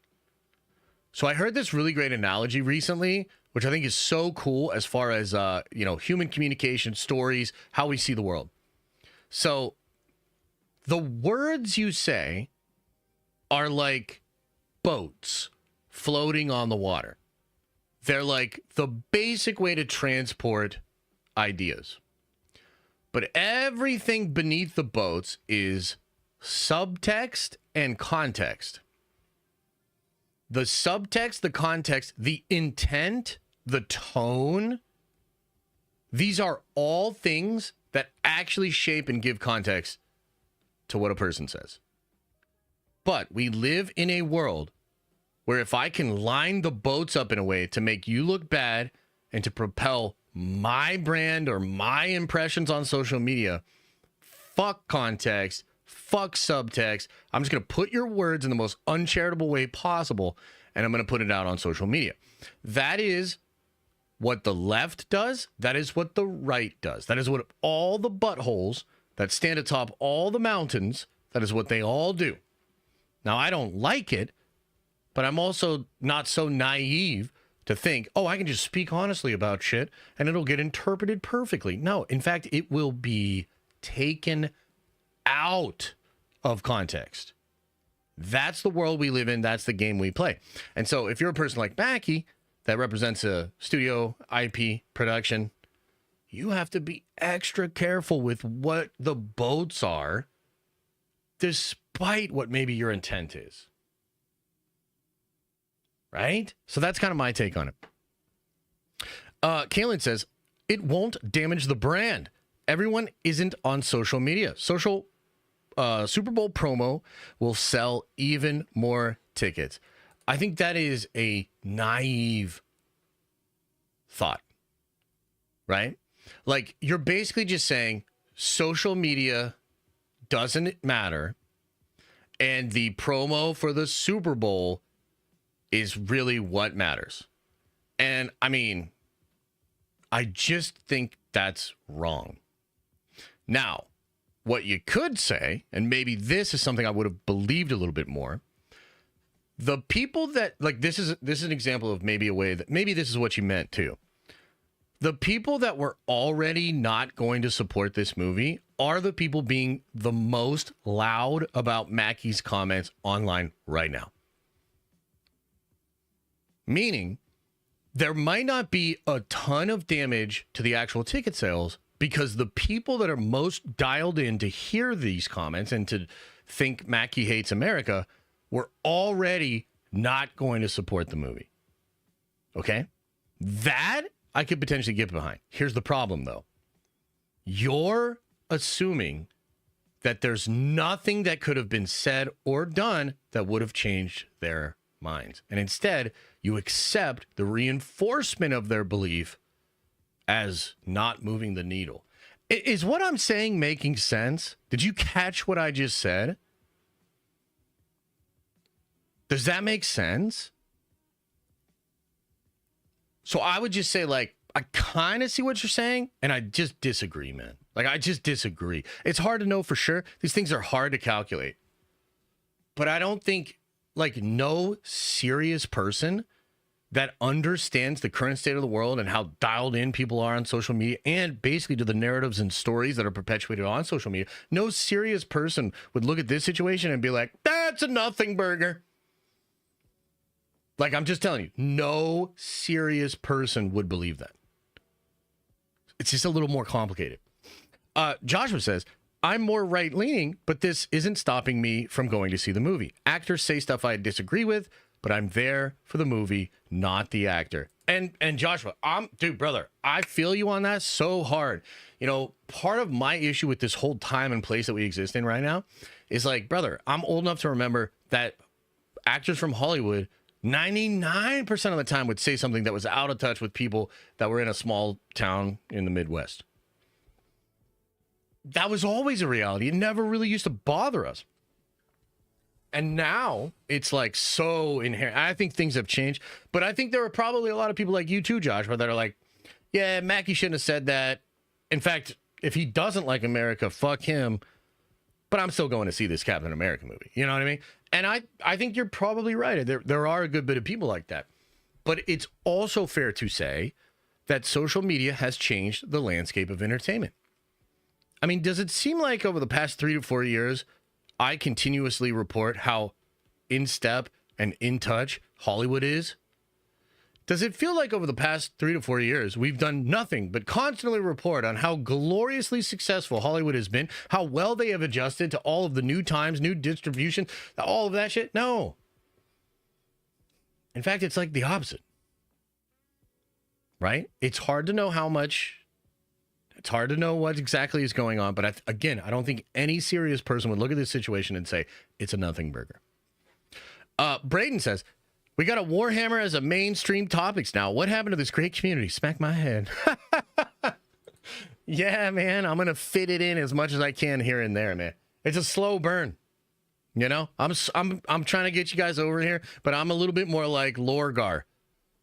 So I heard this really great analogy recently, which I think is so cool as far as, human communication, stories, how we see the world. So the words you say are like boats floating on the water. They're like the basic way to transport ideas. But everything beneath the boats is subtext and context. The subtext, the context, the intent, the tone, these are all things that actually shape and give context to what a person says. But we live in a world where if I can line the boats up in a way to make you look bad and to propel my brand or my impressions on social media, fuck context, fuck subtext. I'm just going to put your words in the most uncharitable way possible, and I'm going to put it out on social media. That is what the left does. That is what the right does. That is what all the buttholes that stand atop all the mountains, that is what they all do. Now, I don't like it, but I'm also not so naive to think, oh, I can just speak honestly about shit and it'll get interpreted perfectly. No, in fact, it will be taken out of context. That's the world we live in. That's the game we play. And so if you're a person like Mackie that represents a studio IP production, you have to be extra careful with what the boats are, despite what maybe your intent is. Right? So that's kind of my take on it. Kaylin says, it won't damage the brand. Everyone isn't on social media. Social Super Bowl promo will sell even more tickets. I think that is a naive thought, right? Like, you're basically just saying social media doesn't matter, and the promo for the Super Bowl is really what matters. And I mean, I just think that's wrong. Now, what you could say, and maybe this is something I would have believed a little bit more, the people that, like, this is an example of maybe a way that maybe this is what you meant too. The people that were already not going to support this movie are the people being the most loud about Mackie's comments online right now. Meaning, there might not be a ton of damage to the actual ticket sales because the people that are most dialed in to hear these comments and to think Mackie hates America were already not going to support the movie. Okay? That I could potentially get behind. Here's the problem, though. You're assuming that there's nothing that could have been said or done that would have changed their minds. And instead, you accept the reinforcement of their belief as not moving the needle. Is what I'm saying making sense? Did you catch what I just said? Does that make sense? So I would just say, like, I kind of see what you're saying, and I just disagree, man. Like, I just disagree. It's hard to know for sure. These things are hard to calculate. But I don't think, like, no serious person that understands the current state of the world and how dialed in people are on social media and basically to the narratives and stories that are perpetuated on social media, no serious person would look at this situation and be like, that's a nothing burger. Like, I'm just telling you, no serious person would believe that. It's just a little more complicated. Joshua says, I'm more right-leaning, but this isn't stopping me from going to see the movie. Actors say stuff I disagree with, but I'm there for the movie, not the actor. And Joshua, brother, I feel you on that so hard. You know, part of my issue with this whole time and place that we exist in right now is like, brother, I'm old enough to remember that actors from Hollywood 99% of the time would say something that was out of touch with people that were in a small town in the Midwest. That was always a reality. It never really used to bother us. And now it's like so inherent. I think things have changed, but I think there are probably a lot of people like you too, Joshua, that are like, yeah, Mackie shouldn't have said that. In fact, if he doesn't like America, fuck him. But I'm still going to see this Captain America movie. You know what I mean? And I think you're probably right. There are a good bit of people like that. But it's also fair to say that social media has changed the landscape of entertainment. I mean, does it seem like over the past 3 to 4 years, I continuously report how in step and in touch Hollywood is? Does it feel like over the past 3 to 4 years, we've done nothing but constantly report on how gloriously successful Hollywood has been, how well they have adjusted to all of the new times, new distribution, all of that shit? No. In fact, it's like the opposite. Right? It's hard to know how much, it's hard to know what exactly is going on. But again, I don't think any serious person would look at this situation and say, it's a nothing burger. Braden says, we got a Warhammer as a mainstream topics now. What happened to this great community? Smack my head. Yeah, man, I'm going to fit it in as much as I can here and there, man. It's a slow burn. You know, I'm trying to get you guys over here, but I'm a little bit more like Lorgar.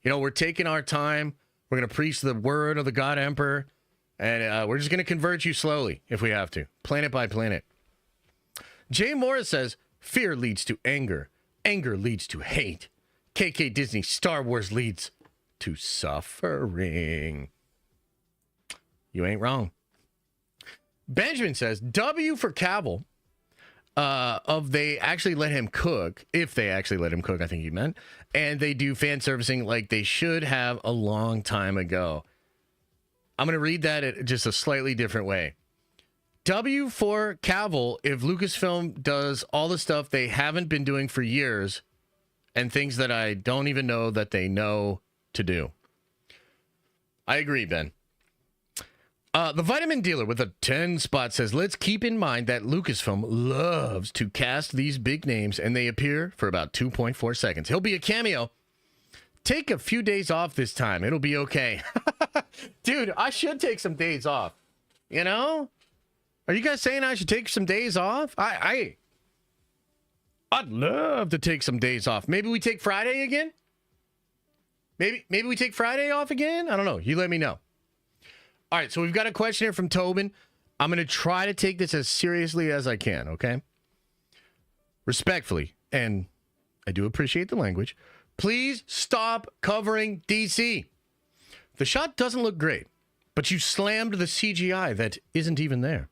You know, we're taking our time. We're going to preach the word of the God Emperor, and we're just going to convert you slowly if we have to, planet by planet. Jay Morris says, fear leads to anger. Anger leads to hate. KK Disney Star Wars leads to suffering. You ain't wrong. Benjamin says, W for Cavill. They actually let him cook, if they actually let him cook, I think he meant, and they do fan servicing like they should have a long time ago. I'm going to read that just a slightly different way. W for Cavill if Lucasfilm does all the stuff they haven't been doing for years and things that I don't even know that they know to do. I agree, Ben. The Vitamin Dealer with a 10 spot says, let's keep in mind that Lucasfilm loves to cast these big names and they appear for about 2.4 seconds. He'll be a cameo. Take a few days off this time. It'll be okay. Dude, I should take some days off. You know? Are you guys saying I should take some days off? I'd love to take some days off. Maybe we take Friday again? Maybe we take Friday off again? I don't know. You let me know. All right, so we've got a question here from Tobin. I'm going to try to take this as seriously as I can, okay? Respectfully, and I do appreciate the language, please stop covering DC. The shot doesn't look great, but you slammed the CGI that isn't even there.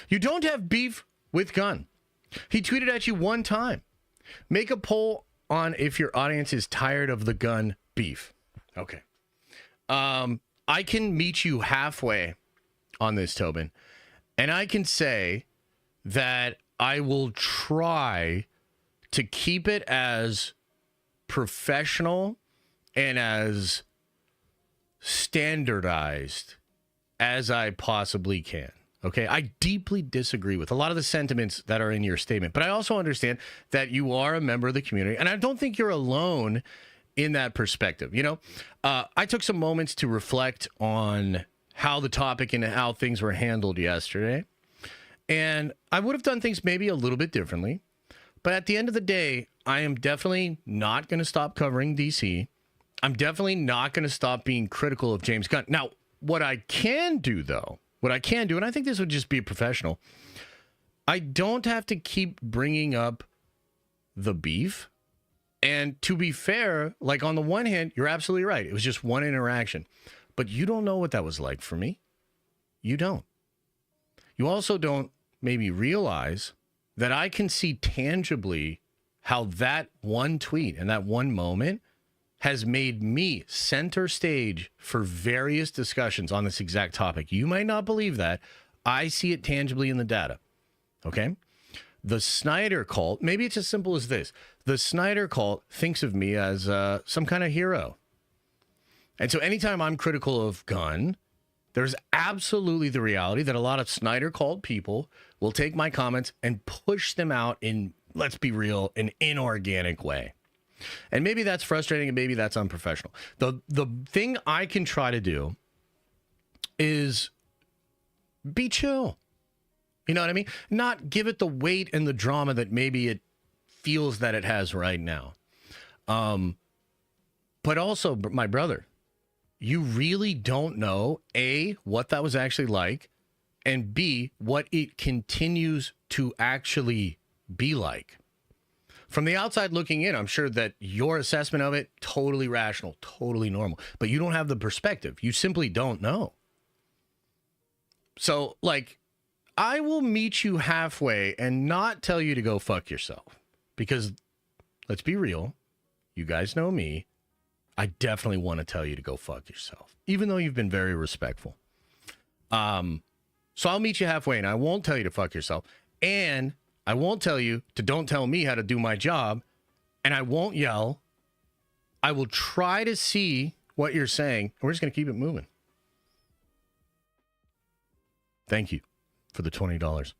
You don't have beef with Gunn. He tweeted at you one time. Make a poll on if your audience is tired of the Gunn beef. Okay. I can meet you halfway on this, Tobin. And I can say that I will try to keep it as professional and as standardized as I possibly can. Okay, I deeply disagree with a lot of the sentiments that are in your statement, but I also understand that you are a member of the community, and I don't think you're alone in that perspective. You know, I took some moments to reflect on how the topic and how things were handled yesterday, and I would have done things maybe a little bit differently, but at the end of the day, I am definitely not going to stop covering DC. I'm definitely not going to stop being critical of James Gunn. Now, what I can do, and I think this would just be professional, I don't have to keep bringing up the beef. And to be fair, like on the one hand, you're absolutely right. It was just one interaction. But you don't know what that was like for me. You don't. You also don't maybe realize that I can see tangibly how that one tweet and that one moment has made me center stage for various discussions on this exact topic. You might not believe that. I see it tangibly in the data. Okay? The Snyder cult, maybe it's as simple as this. The Snyder cult thinks of me as some kind of hero. And so anytime I'm critical of Gunn, there's absolutely the reality that a lot of Snyder cult people will take my comments and push them out in, let's be real, an inorganic way. And maybe that's frustrating and maybe that's unprofessional. The thing I can try to do is be chill. You know what I mean? Not give it the weight and the drama that maybe it feels that it has right now. But also, my brother, you really don't know, A, what that was actually like, and B, what it continues to actually be like. From the outside looking in, I'm sure that your assessment of it, totally rational, totally normal. But you don't have the perspective. You simply don't know. So, like, I will meet you halfway and not tell you to go fuck yourself. Because, let's be real, you guys know me. I definitely want to tell you to go fuck yourself, even though you've been very respectful. So I'll meet you halfway, and I won't tell you to fuck yourself, and I won't tell you to don't tell me how to do my job, and I won't yell. I will try to see what you're saying, and we're just going to keep it moving. Thank you for the $20.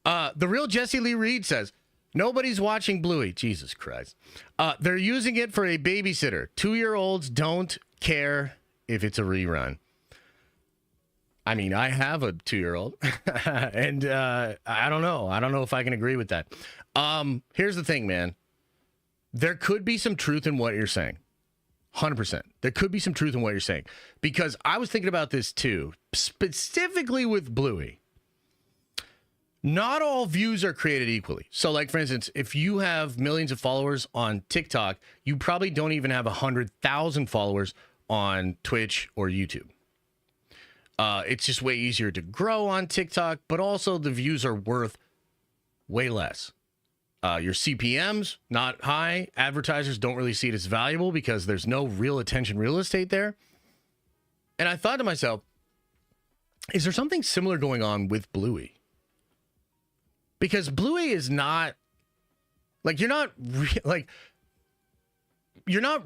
The real Jesse Lee Reed says, nobody's watching Bluey. Jesus Christ. They're using it for a babysitter. 2-year-olds don't care if it's a rerun. I mean, I have a 2-year-old, and I don't know. I don't know if I can agree with that. Here's the thing, man. There could be some truth in what you're saying. 100%. There could be some truth in what you're saying. Because I was thinking about this too, specifically with Bluey. Not all views are created equally. So, like, for instance, if you have millions of followers on TikTok, you probably don't even have 100,000 followers on Twitch or YouTube. It's just way easier to grow on TikTok, but also the views are worth way less. Your CPMs, not high. Advertisers don't really see it as valuable because there's no real attention real estate there. And I thought to myself, is there something similar going on with Bluey? Because Bluey is not, like, you're not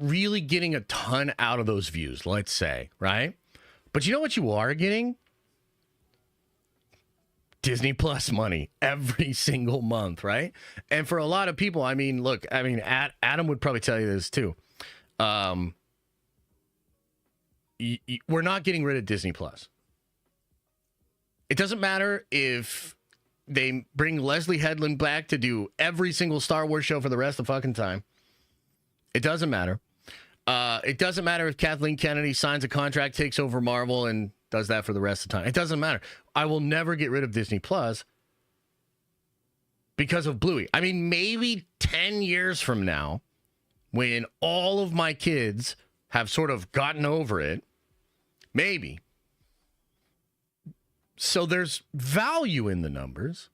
really getting a ton out of those views, let's say, right? But you know what you are getting? Disney Plus money every single month, right? And for a lot of people, I mean, look, I mean, Adam would probably tell you this too. We're not getting rid of Disney Plus. It doesn't matter if they bring Leslie Headland back to do every single Star Wars show for the rest of the fucking time. It doesn't matter. It doesn't matter if Kathleen Kennedy signs a contract, takes over Marvel, and does that for the rest of the time. It doesn't matter. I will never get rid of Disney Plus because of Bluey. I mean, maybe 10 years from now, when all of my kids have sort of gotten over it, maybe. So there's value in the numbers.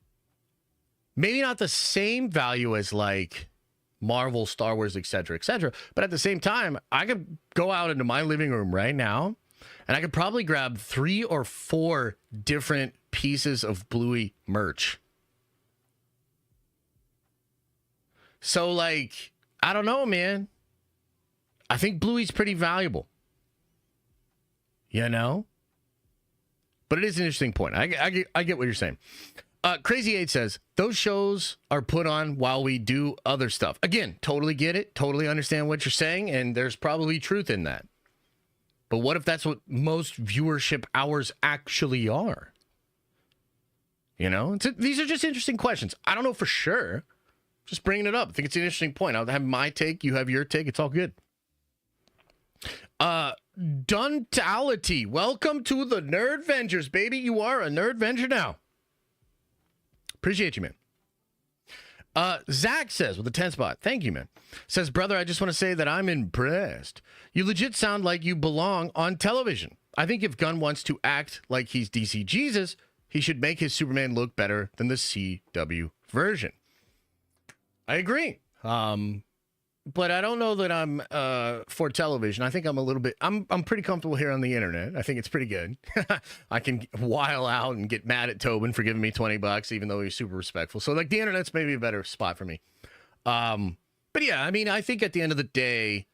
Maybe not the same value as, like, Marvel, Star Wars, et cetera, but at the same time, I could go out into my living room right now and I could probably grab 3 or 4 different pieces of Bluey merch. So, like, I don't know, man. I think Bluey's pretty valuable. You know? But it is an interesting point. I get what you're saying. Crazy 8 says, those shows are put on while we do other stuff. Again, totally get it. Totally understand what you're saying. And there's probably truth in that. But what if that's what most viewership hours actually are? You know, these are just interesting questions. I don't know for sure. Just bringing it up. I think it's an interesting point. I'll have my take. You have your take. It's all good. Duntality. Welcome to the Nerd Vengers, baby. You are a Nerd Venger now. Appreciate you, man. Zach says, with a 10 spot, thank you, man. Says, brother, I just want to say that I'm impressed. You legit sound like you belong on television. I think if Gunn wants to act like he's DC Jesus, he should make his Superman look better than the CW version. I agree. But I don't know that I'm for television. I think I'm a little bit, I'm pretty comfortable here on the internet. I think it's pretty good. I can while out and get mad at Tobin for giving me $20, even though he's super respectful. So, like, the internet's maybe a better spot for me. But yeah, I mean, I think at the end of the day,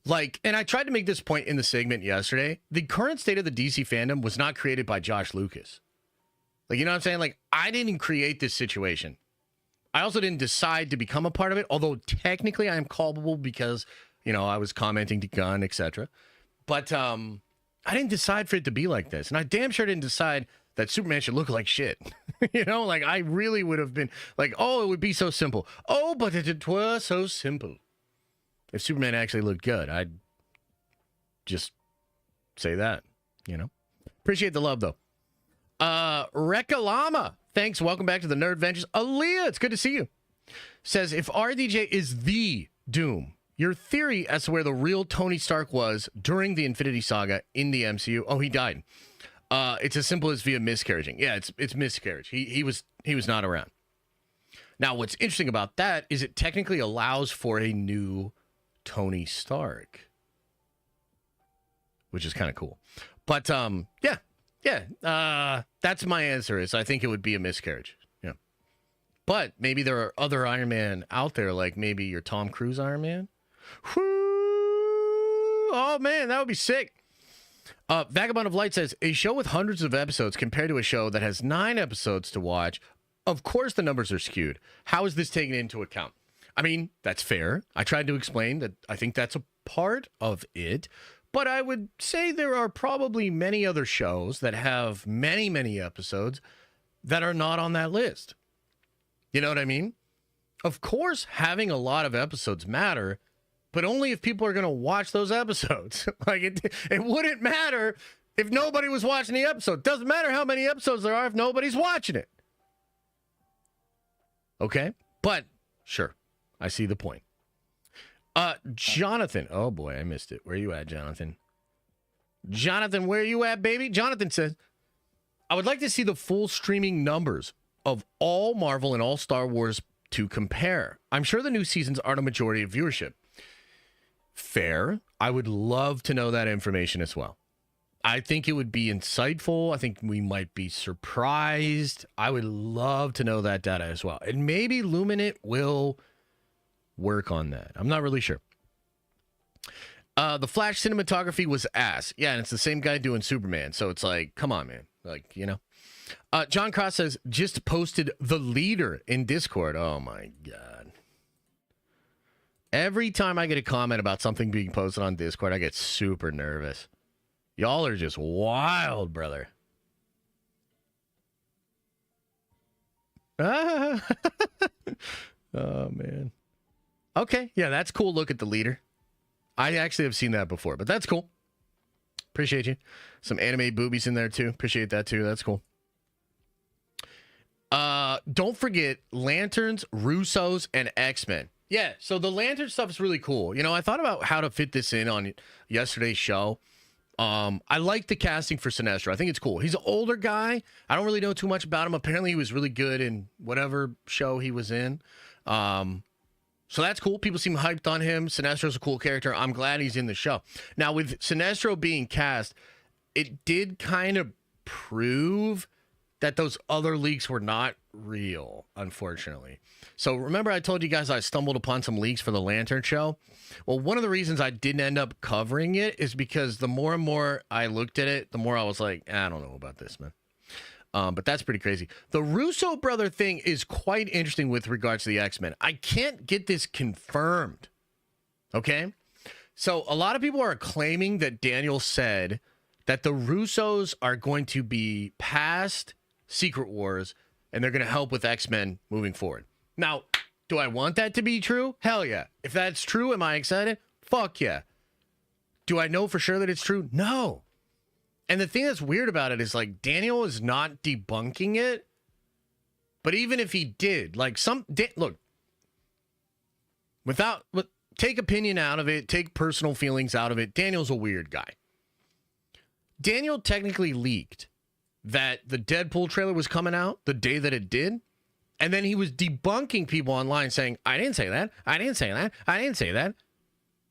like, and I tried to make this point in the segment yesterday, the current state of the DC fandom was not created by Josh Lucas. Like, you know what I'm saying? Like, I didn't create this situation. I also didn't decide to become a part of it, although technically I am culpable because, you know, I was commenting to Gunn, etc. But I didn't decide for it to be like this. And I damn sure didn't decide that Superman should look like shit. You know, like, I really would have been like, oh, it would be so simple. Oh, but it was so simple. If Superman actually looked good, I'd just say that, you know. Appreciate the love, though. Rekalama. Thanks. Welcome back to the Nerd Vengers. Aaliyah, it's good to see you. Says, if RDJ is the Doom, your theory as to where the real Tony Stark was during the Infinity Saga in the MCU, oh, he died. It's as simple as via miscarriaging. Yeah, it's miscarriage. He was not around. Now, what's interesting about that is it technically allows for a new Tony Stark, which is kind of cool. But that's my answer. Is I think it would be a miscarriage. Yeah, but maybe there are other Iron Man out there, like maybe your Tom Cruise Iron Man. Whoo! Oh man, that would be sick. Vagabond of Light says, a show with hundreds of episodes compared to a show that has 9 episodes to watch. Of course the numbers are skewed. How is this taken into account? I mean, that's fair. I tried to explain that I think that's a part of it. But I would say there are probably many other shows that have many, many episodes that are not on that list. You know what I mean? Of course, having a lot of episodes matter, but only if people are going to watch those episodes. Like, it wouldn't matter if nobody was watching the episode. Doesn't matter how many episodes there are if nobody's watching it. Okay? But, sure, I see the point. Jonathan. Oh, boy, I missed it. Where you at, Jonathan? Jonathan, where you at, baby? Jonathan says, I would like to see the full streaming numbers of all Marvel and all Star Wars to compare. I'm sure the new seasons aren't a majority of viewership. Fair. I would love to know that information as well. I think it would be insightful. I think we might be surprised. I would love to know that data as well. And maybe Luminate will work on that. I'm not really sure. The Flash cinematography was ass. Yeah, and it's the same guy doing Superman. So it's like, come on, man. Like, you know. John Cross says, just posted the leader in Discord. Oh, my God. Every time I get a comment about something being posted on Discord, I get super nervous. Y'all are just wild, brother. Oh, man. Okay, yeah, that's cool. Look at the leader. I actually have seen that before, but that's cool. Appreciate you. Some anime boobies in there, too. Appreciate that, too. That's cool. Don't forget Lanterns, Russos, and X-Men. Yeah, so the Lantern stuff is really cool. You know, I thought about how to fit this in on yesterday's show. I like the casting for Sinestro. I think it's cool. He's an older guy. I don't really know too much about him. Apparently, he was really good in whatever show he was in. So that's cool. People seem hyped on him. Sinestro's a cool character. I'm glad he's in the show. Now, with Sinestro being cast, it did kind of prove that those other leaks were not real, unfortunately. So remember I told you guys I stumbled upon some leaks for the Lantern show? Well, one of the reasons I didn't end up covering it is because the more and more I looked at it, the more I was like, I don't know about this, man. But that's pretty crazy. The Russo brother thing is quite interesting with regards to the X-Men. I can't get this confirmed, okay? So a lot of people are claiming that Daniel said that the Russos are going to be past Secret Wars and they're going to help with X-Men moving forward. Now, do I want that to be true? Hell yeah. If that's true, am I excited? Fuck yeah. Do I know for sure that it's true? No. And the thing that's weird about it is, like, Daniel is not debunking it. But even if he did, like, look, take opinion out of it, take personal feelings out of it, Daniel's a weird guy. Daniel technically leaked that the Deadpool trailer was coming out the day that it did. And then he was debunking people online saying, I didn't say that. I didn't say that. I didn't say that.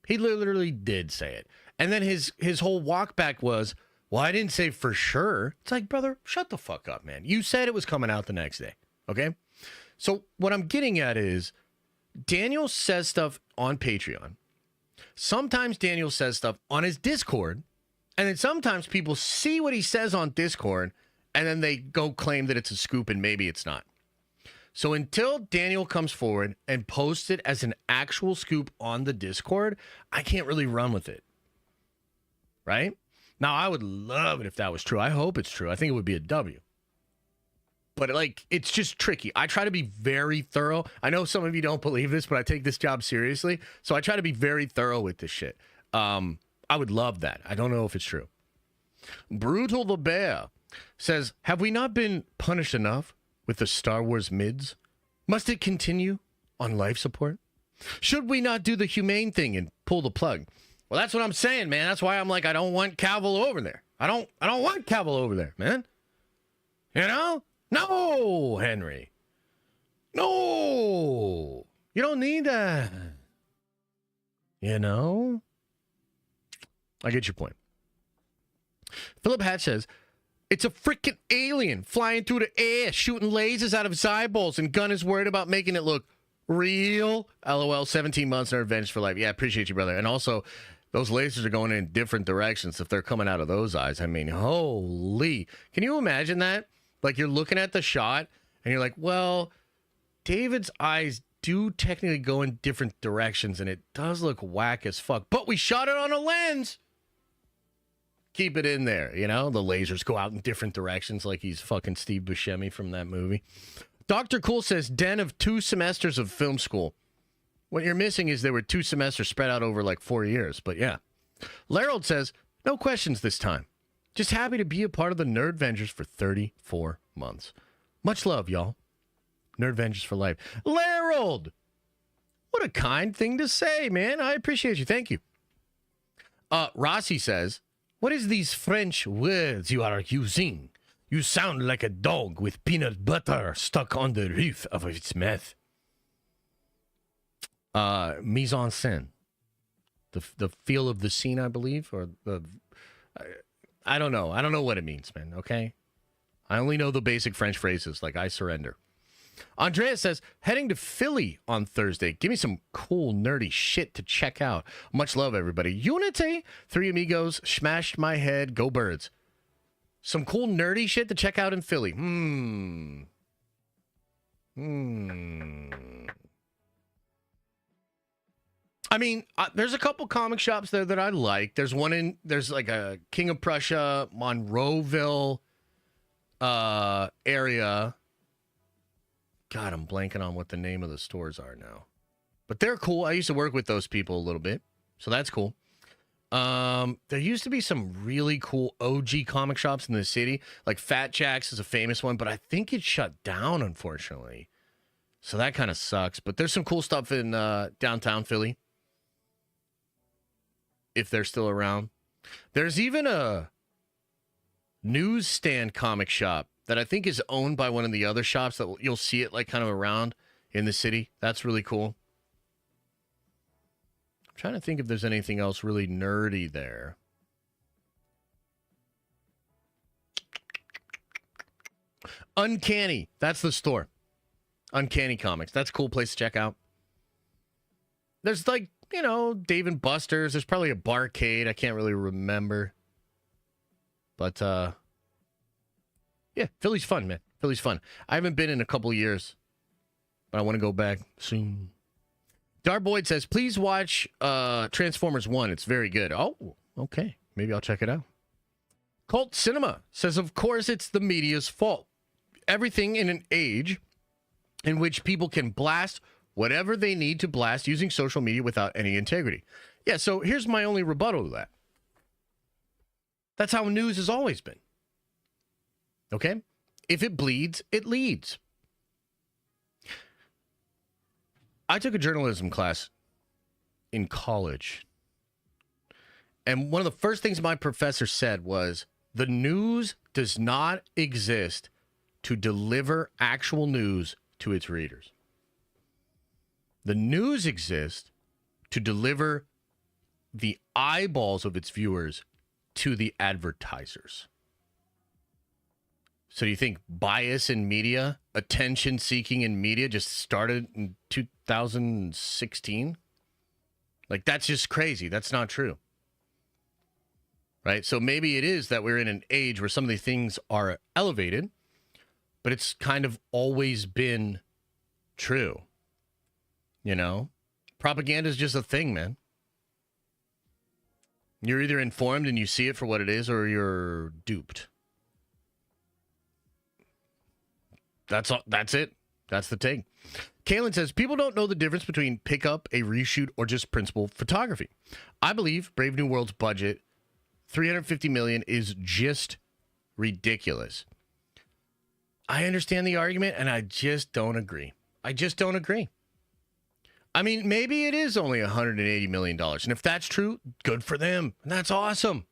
He literally did say it. And then his whole walk back was, well, I didn't say for sure. It's like, brother, shut the fuck up, man. You said it was coming out the next day. Okay? So what I'm getting at is Daniel says stuff on Patreon. Sometimes Daniel says stuff on his Discord. And then sometimes people see what he says on Discord and then they go claim that it's a scoop and maybe it's not. So until Daniel comes forward and posts it as an actual scoop on the Discord, I can't really run with it. Right? Now, I would love it if that was true. I hope it's true. I think it would be a W. But, like, it's just tricky. I try to be very thorough. I know some of you don't believe this, but I take this job seriously. So I try to be very thorough with this shit. I would love that. I don't know if it's true. Brutal the Bear says, have we not been punished enough with the Star Wars mids? Must it continue on life support? Should we not do the humane thing and pull the plug? Well, that's what I'm saying, man. That's why I'm like, I don't want Cavill over there. I don't want Cavill over there, man. You know? No, Henry. No. You don't need that. You know? I get your point. Philip Hatch says, it's a freaking alien flying through the air, shooting lasers out of his eyeballs, and Gunn is worried about making it look real. LOL, 17 months and revenge for life. Yeah, appreciate you, brother. And also, those lasers are going in different directions if they're coming out of those eyes. I mean, holy. Can you imagine that? Like, you're looking at the shot, and you're like, well, David's eyes do technically go in different directions, and it does look whack as fuck. But we shot it on a lens. Keep it in there, you know? The lasers go out in different directions like he's fucking Steve Buscemi from that movie. Dr. Cool says, den of 2 semesters of film school. What you're missing is there were 2 semesters spread out over like 4 years, but yeah. Larold says, no questions this time. Just happy to be a part of the Nerdvengers for 34 months. Much love, y'all. Nerdvengers for life. Larold! What a kind thing to say, man. I appreciate you. Thank you. Rossi says, what is these French words you are using? You sound like a dog with peanut butter stuck on the roof of its mouth. Mise en scène. The feel of the scene, I believe, or the... I don't know. I don't know what it means, man, okay? I only know the basic French phrases, like I surrender. Andrea says, heading to Philly on Thursday. Give me some cool, nerdy shit to check out. Much love, everybody. Unity, 3 amigos, smashed my head, go birds. Some cool, nerdy shit to check out in Philly. I mean, there's a couple comic shops there that I like. There's like a King of Prussia, Monroeville area. God, I'm blanking on what the name of the stores are now. But they're cool. I used to work with those people a little bit, so that's cool. There used to be some really cool OG comic shops in the city. Like Fat Jack's is a famous one, but I think it shut down, unfortunately. So that kind of sucks. But there's some cool stuff in downtown Philly, if they're still around. There's even a newsstand comic shop that I think is owned by one of the other shops that you'll see it like kind of around in the city. That's really cool. I'm trying to think if there's anything else really nerdy there. Uncanny. That's the store. Uncanny Comics. That's a cool place to check out. There's like, you know, Dave and Buster's. There's probably a barcade. I can't really remember. But, yeah, Philly's fun, man. Philly's fun. I haven't been in a couple years, but I want to go back soon. Dar Boyd says, please watch Transformers 1. It's very good. Oh, okay. Maybe I'll check it out. Cult Cinema says, of course, it's the media's fault. Everything in an age in which people can blast whatever they need to blast using social media without any integrity. Yeah, so here's my only rebuttal to that. That's how news has always been. Okay? If it bleeds, it leads. I took a journalism class in college. And one of the first things my professor said was, the news does not exist to deliver actual news to its readers. The news exists to deliver the eyeballs of its viewers to the advertisers. So do you think bias in media, attention seeking in media just started in 2016? Like, that's just crazy. That's not true. Right? So maybe it is that we're in an age where some of these things are elevated, but it's kind of always been true. You know? Propaganda is just a thing, man. You're either informed and you see it for what it is, or you're duped. That's all. That's it. That's the take. Kalen says, people don't know the difference between pickup, a reshoot, or just principal photography. I believe Brave New World's budget, $350 million, is just ridiculous. I understand the argument, and I just don't agree. I just don't agree. I mean, maybe it is only $180 million. And if that's true, good for them. And that's awesome.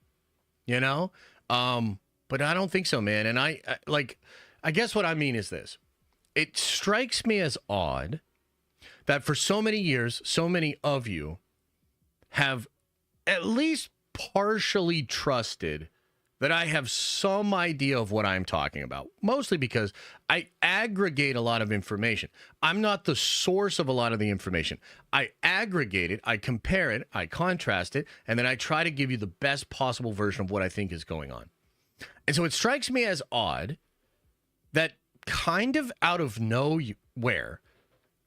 You know? But I don't think so, man. And I guess what I mean is this. It strikes me as odd that for so many years, so many of you have at least partially trusted that I have some idea of what I'm talking about, mostly because I aggregate a lot of information. I'm not the source of a lot of the information. I aggregate it, I compare it, I contrast it, and then I try to give you the best possible version of what I think is going on. And so it strikes me as odd that kind of out of nowhere,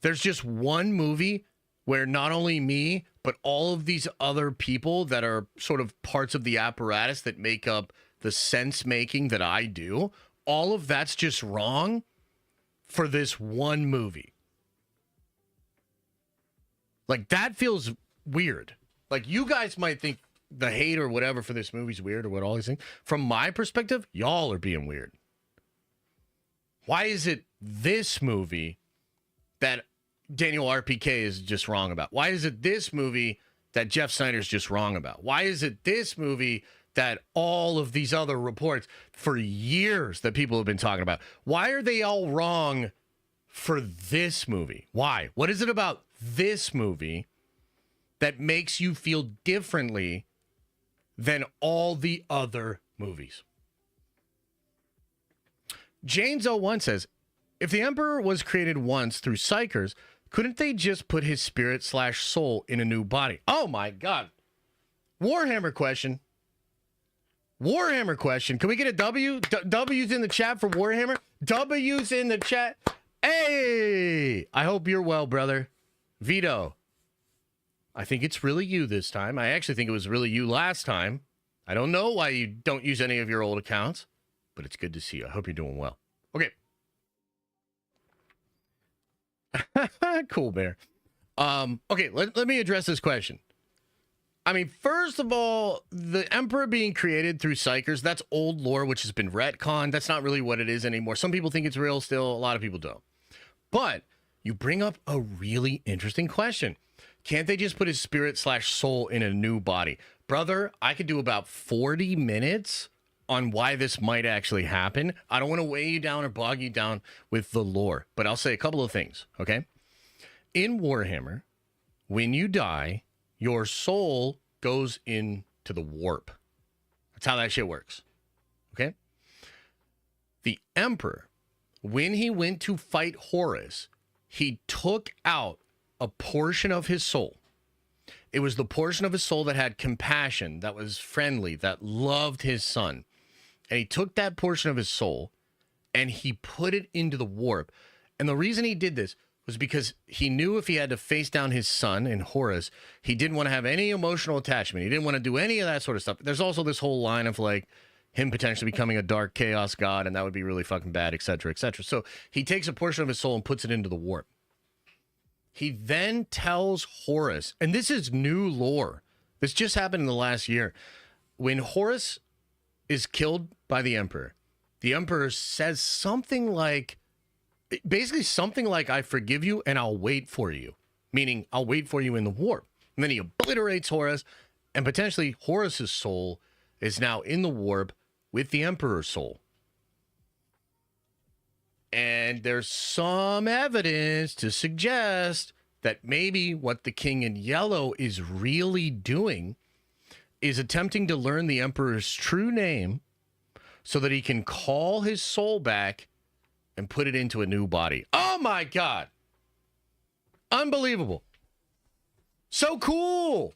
there's just one movie where not only me, but all of these other people that are sort of parts of the apparatus that make up the sense making that I do, all of that's just wrong for this one movie. Like, that feels weird. Like, you guys might think the hate or whatever for this movie's weird or what all these things. From my perspective, y'all are being weird. Why is it this movie that Daniel RPK is just wrong about? Why is it this movie that Jeff Snyder's just wrong about? Why is it this movie that all of these other reports for years that people have been talking about? Why are they all wrong for this movie? Why? What is it about this movie that makes you feel differently than all the other movies? Janes01 says, if the Emperor was created once through Psychers, couldn't they just put his spirit/soul in a new body? Oh my God. Warhammer question. Warhammer question. Can we get a W? W's in the chat for Warhammer? W's in the chat. Hey, I hope you're well, brother. Vito, I think it's really you this time. I actually think it was really you last time. I don't know why you don't use any of your old accounts, but it's good to see you. I hope you're doing well. Okay. Cool, Bear. Okay, let me address this question. I mean, first of all, the Emperor being created through Psychers, that's old lore, which has been retconned. That's not really what it is anymore. Some people think it's real still. A lot of people don't. But you bring up a really interesting question. Can't they just put his spirit/soul in a new body? Brother, I could do about 40 minutes on why this might actually happen. I don't want to weigh you down or bog you down with the lore, but I'll say a couple of things, okay? In Warhammer, when you die, your soul goes into the warp. That's how that shit works, okay? The Emperor, when he went to fight Horus, he took out a portion of his soul. It was the portion of his soul that had compassion, that was friendly, that loved his son. And he took that portion of his soul and he put it into the warp. And the reason he did this was because he knew if he had to face down his son in Horus, he didn't want to have any emotional attachment. He didn't want to do any of that sort of stuff. There's also this whole line of like him potentially becoming a dark chaos god, and that would be really fucking bad, etc., etc. So he takes a portion of his soul and puts it into the warp. He then tells Horus, and this is new lore. This just happened in the last year. When Horus is killed by the Emperor says something like, basically something like, I forgive you and I'll wait for you. Meaning, I'll wait for you in the warp. And then he obliterates Horus, and potentially Horus's soul is now in the warp with the Emperor's soul. And there's some evidence to suggest that maybe what the King in Yellow is really doing is attempting to learn the Emperor's true name so that he can call his soul back and put it into a new body. Oh my God. Unbelievable. So cool.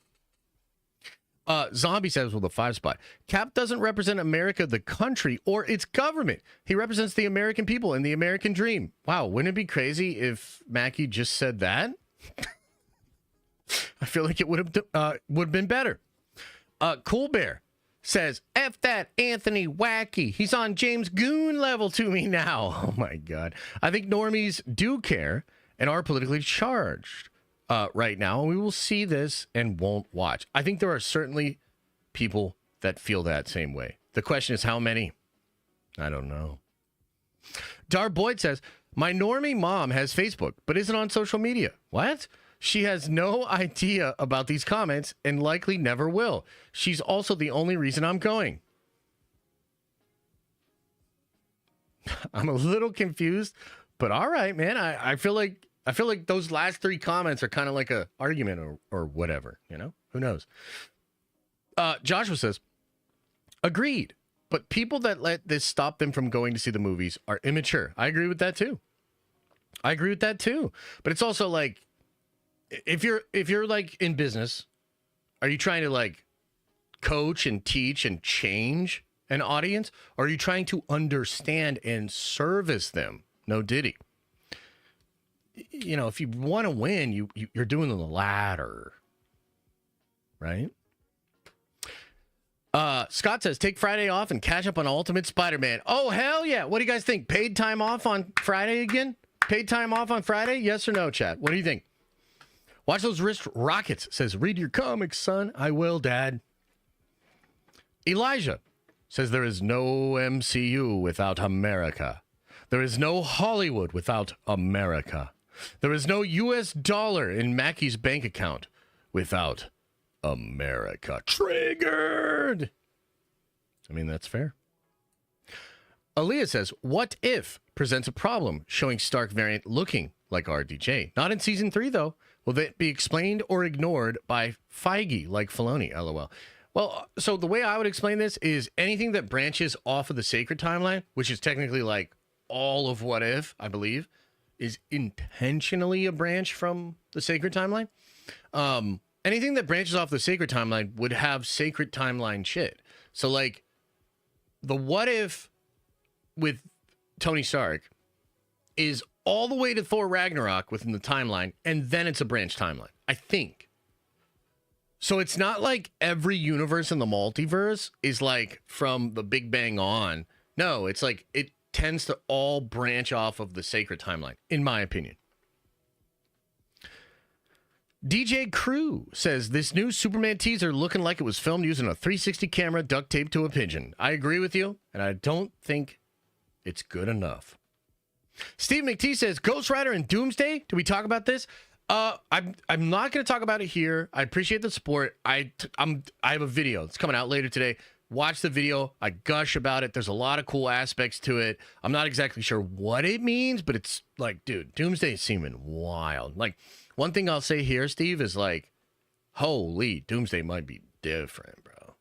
Zombie says with a 5 spot, Cap doesn't represent America, the country, or its government. He represents the American people and the American dream. Wow, wouldn't it be crazy if Mackie just said that? I feel like it would have been better. Cool Bear says, F that Anthony Wacky. He's on James Goon level to me now. Oh my God. I think normies do care and are politically charged right now. We will see this and won't watch. I think there are certainly people that feel that same way. The question is how many? I don't know. Dar Boyd says, my normie mom has Facebook, but isn't on social media. What? She has no idea about these comments and likely never will. She's also the only reason I'm going. I'm a little confused, but all right, man. I feel like I feel like those last 3 comments are kind of like a argument or whatever, you know? Who knows? Joshua says, agreed. But people that let this stop them from going to see the movies are immature. I agree with that too. But it's also like, if you're like in business, are you trying to like coach and teach and change an audience? Or are you trying to understand and service them? No diddy. You know, if you want to win, you're doing the latter, right? Scott says, take Friday off and catch up on Ultimate Spider-Man. Oh, hell yeah. What do you guys think? Paid time off on Friday again? Paid time off on Friday? Yes or no, chat? What do you think? Watch those wrist rockets. Says, read your comics, son. I will, Dad. Elijah says, there is no MCU without America. There is no Hollywood without America. There is no U.S. dollar in Mackie's bank account without America. Triggered. I mean, that's fair. Aaliyah says, what if presents a problem showing Stark variant looking like RDJ? Not in season 3, though. Will that be explained or ignored by Feige like Filoni? LOL. Well, so the way I would explain this is anything that branches off of the sacred timeline, which is technically like all of What If, I believe, is intentionally a branch from the sacred timeline. Anything that branches off the sacred timeline would have sacred timeline shit. So like the What If with Tony Stark is all the way to Thor Ragnarok within the timeline, and then it's a branch timeline, I think. So it's not like every universe in the multiverse is like from the Big Bang on. No, it's like it tends to all branch off of the sacred timeline, in my opinion. DJ Crew says, this new Superman teaser looking like it was filmed using a 360 camera duct taped to a pigeon. I agree with you, and I don't think it's good enough. Steve McTee says, Ghost Rider and Doomsday. Did we talk about this? I'm not going to talk about it here. I appreciate the support. I have a video. It's coming out later today. Watch the video. I gush about it. There's a lot of cool aspects to it. I'm not exactly sure what it means, but it's like, dude, Doomsday is seeming wild. Like, one thing I'll say here, Steve, is like, holy, Doomsday might be different, bro.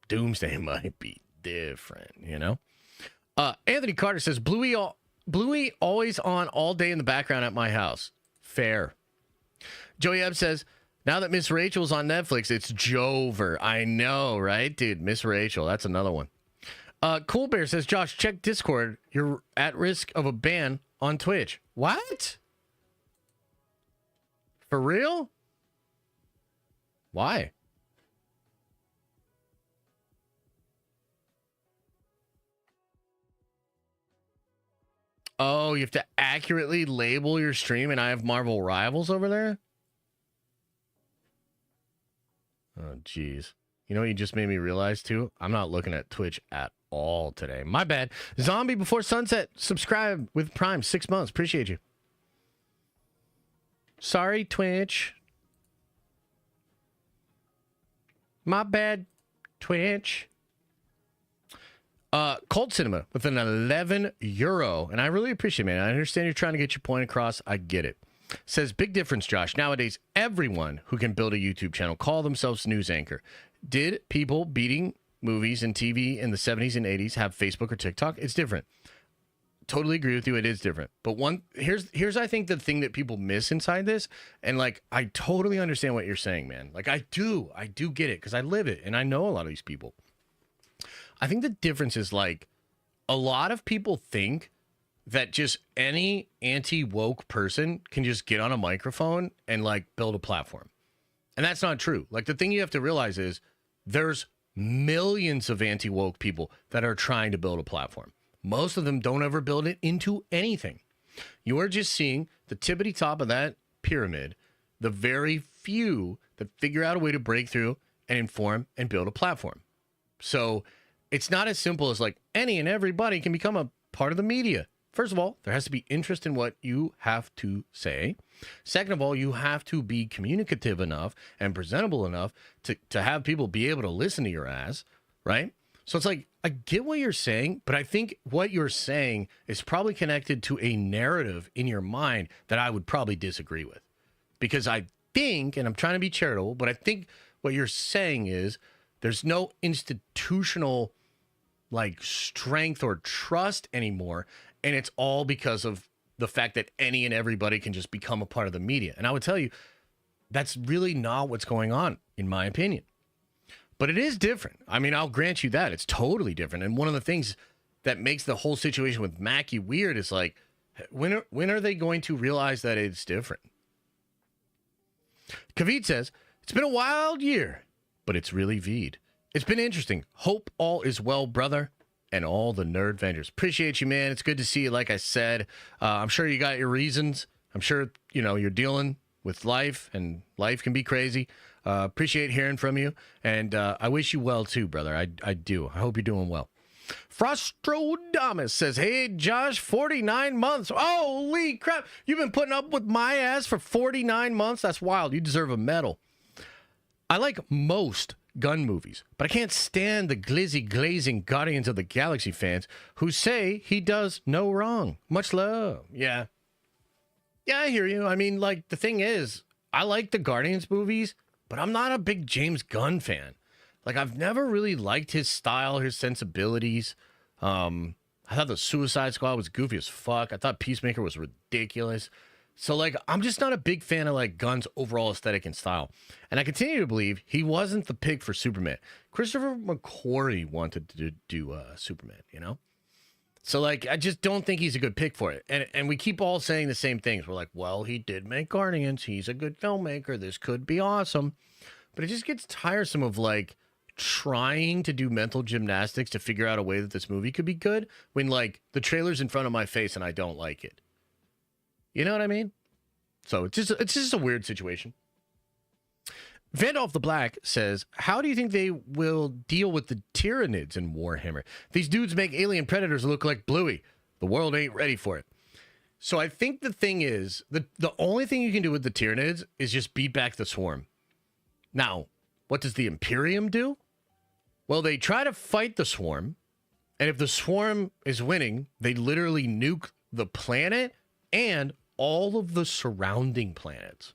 Doomsday might be different, you know? Anthony Carter says, Bluey always on all day in the background at my house. Fair. Joey Ebb says, now that Miss Rachel's on Netflix, it's Jover. I know, right? Dude, Miss Rachel, that's another one. Cool Bear says, Josh, check Discord. You're at risk of a ban on Twitch. What? For real? Why? Oh, you have to accurately label your stream, and I have Marvel Rivals over there? Oh, jeez. You know what you just made me realize, too? I'm not looking at Twitch at all today. My bad. Zombie Before Sunset, subscribe with Prime, 6 months. Appreciate you. Sorry, Twitch. My bad, Twitch. Cold Cinema with an €11. And I really appreciate it, man. I understand you're trying to get your point across. I get it. Says, big difference, Josh. Nowadays, everyone who can build a YouTube channel call themselves news anchor. Did people beating movies and TV in the 70s and 80s have Facebook or TikTok? It's different. Totally agree with you. It is different. But here's I think the thing that people miss inside this. And like, I totally understand what you're saying, man. Like I do get it because I live it and I know a lot of these people. I think the difference is like a lot of people think that just any anti-woke person can just get on a microphone and like build a platform. And that's not true. Like the thing you have to realize is there's millions of anti-woke people that are trying to build a platform. Most of them don't ever build it into anything. You are just seeing the tippity top of that pyramid, the very few that figure out a way to break through and inform and build a platform. So it's not as simple as like any and everybody can become a part of the media. First of all, there has to be interest in what you have to say. Second of all, you have to be communicative enough and presentable enough to have people be able to listen to your ass, right? So it's like, I get what you're saying, but I think what you're saying is probably connected to a narrative in your mind that I would probably disagree with. Because I think, and I'm trying to be charitable, but I think what you're saying is there's no institutional like strength or trust anymore, and it's all because of the fact that any and everybody can just become a part of the media. And I would tell you, that's really not what's going on, in my opinion. But it is different. I mean, I'll grant you that. It's totally different. And one of the things that makes the whole situation with Mackie weird is like, when are they going to realize that it's different? Kavit says, it's been a wild year, but it's really V'd. It's been interesting. Hope all is well, brother, and all the nerd vendors. Appreciate you, man. It's good to see you, like I said. I'm sure you got your reasons. I'm sure, you're dealing with life, and life can be crazy. Appreciate hearing from you, and I wish you well, too, brother. I do. I hope you're doing well. Frostrodamus says, hey, Josh, 49 months. Holy crap. You've been putting up with my ass for 49 months? That's wild. You deserve a medal. I like most gun movies, but I can't stand the glazing Guardians of the Galaxy fans who say he does no wrong. Much love. Yeah, I hear you. I mean, like, the thing is, I like the Guardians movies, but I'm not a big James Gunn fan. Like, I've never really liked his style, his sensibilities. I thought the Suicide Squad was goofy as fuck. I thought Peacemaker was ridiculous. So, like, I'm just not a big fan of, like, Gunn's overall aesthetic and style. And I continue to believe he wasn't the pick for Superman. Christopher McQuarrie wanted to do Superman, So, like, I just don't think he's a good pick for it. And we keep all saying the same things. We're like, well, he did make Guardians. He's a good filmmaker. This could be awesome. But it just gets tiresome of, like, trying to do mental gymnastics to figure out a way that this movie could be good when, like, the trailer's in front of my face and I don't like it. You know what I mean? So it's just a weird situation. Vandolph the Black says, how do you think they will deal with the Tyranids in Warhammer? These dudes make alien predators look like Bluey. The world ain't ready for it. So I think the thing is, the only thing you can do with the Tyranids is just beat back the Swarm. Now, what does the Imperium do? Well, they try to fight the Swarm, and if the Swarm is winning, they literally nuke the planet and all of the surrounding planets.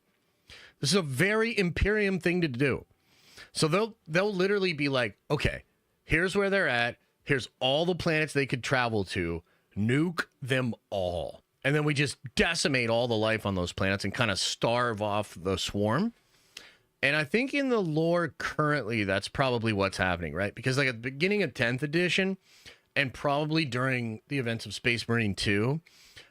This is a very Imperium thing to do. So they'll literally be like, okay, here's where they're at. Here's all the planets they could travel to. Nuke them all. And then we just decimate all the life on those planets and kind of starve off the Swarm. And I think in the lore currently, that's probably what's happening, right? Because like at the beginning of 10th edition and probably during the events of Space Marine 2,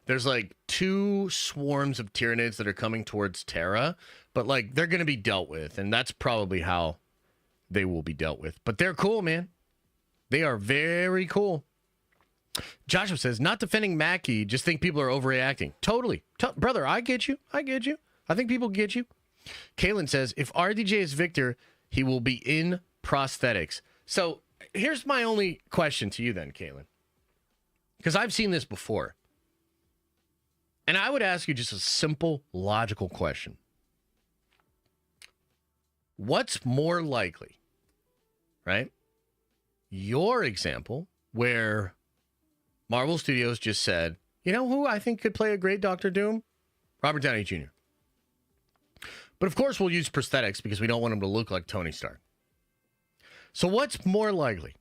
there's like 2 swarms of Tyranids that are coming towards Terra, but like they're going to be dealt with, and that's probably how they will be dealt with. But they're cool, man. They are very cool. Joshua says, not defending Mackie, just think people are overreacting. Totally. Brother, I get you. I think people get you. Kaylin says, if RDJ is Victor, he will be in prosthetics. So here's my only question to you then, Kaylin. Because I've seen this before. And I would ask you just a simple, logical question. What's more likely, right? Your example, where Marvel Studios just said, you know who I think could play a great Doctor Doom? Robert Downey Jr. But of course, we'll use prosthetics because we don't want him to look like Tony Stark. So what's more likely?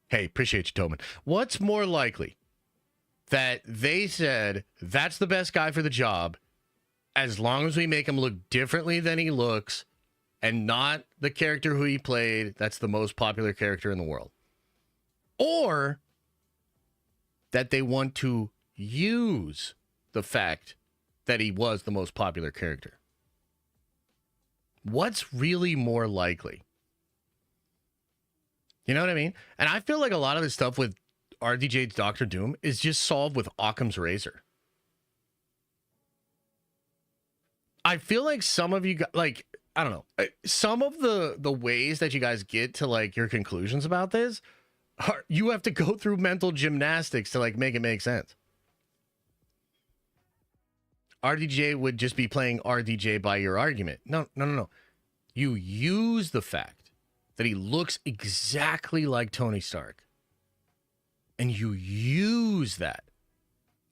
Hey, appreciate you, Tobin. What's more likely? That they said, that's the best guy for the job, as long as we make him look differently than he looks, and not the character who he played, that's the most popular character in the world. Or that they want to use the fact that he was the most popular character. What's really more likely? You know what I mean? And I feel like a lot of this stuff with RDJ's Doctor Doom is just solved with Occam's razor. I feel like some of you, like, I don't know, some of the ways that you guys get to like your conclusions about this, you have to go through mental gymnastics to like make it make sense. RDJ would just be playing RDJ by your argument. No. You use the fact that he looks exactly like Tony Stark, and you use that.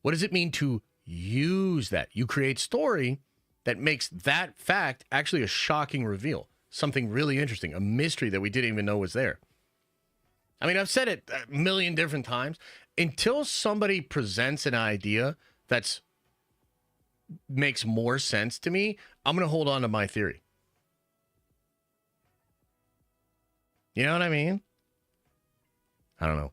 What does it mean to use that? You create story that makes that fact actually a shocking reveal, something really interesting, a mystery that we didn't even know was there. I mean, I've said it a million different times. Until somebody presents an idea that's makes more sense to me, I'm going to hold on to my theory. You know what I mean? I don't know.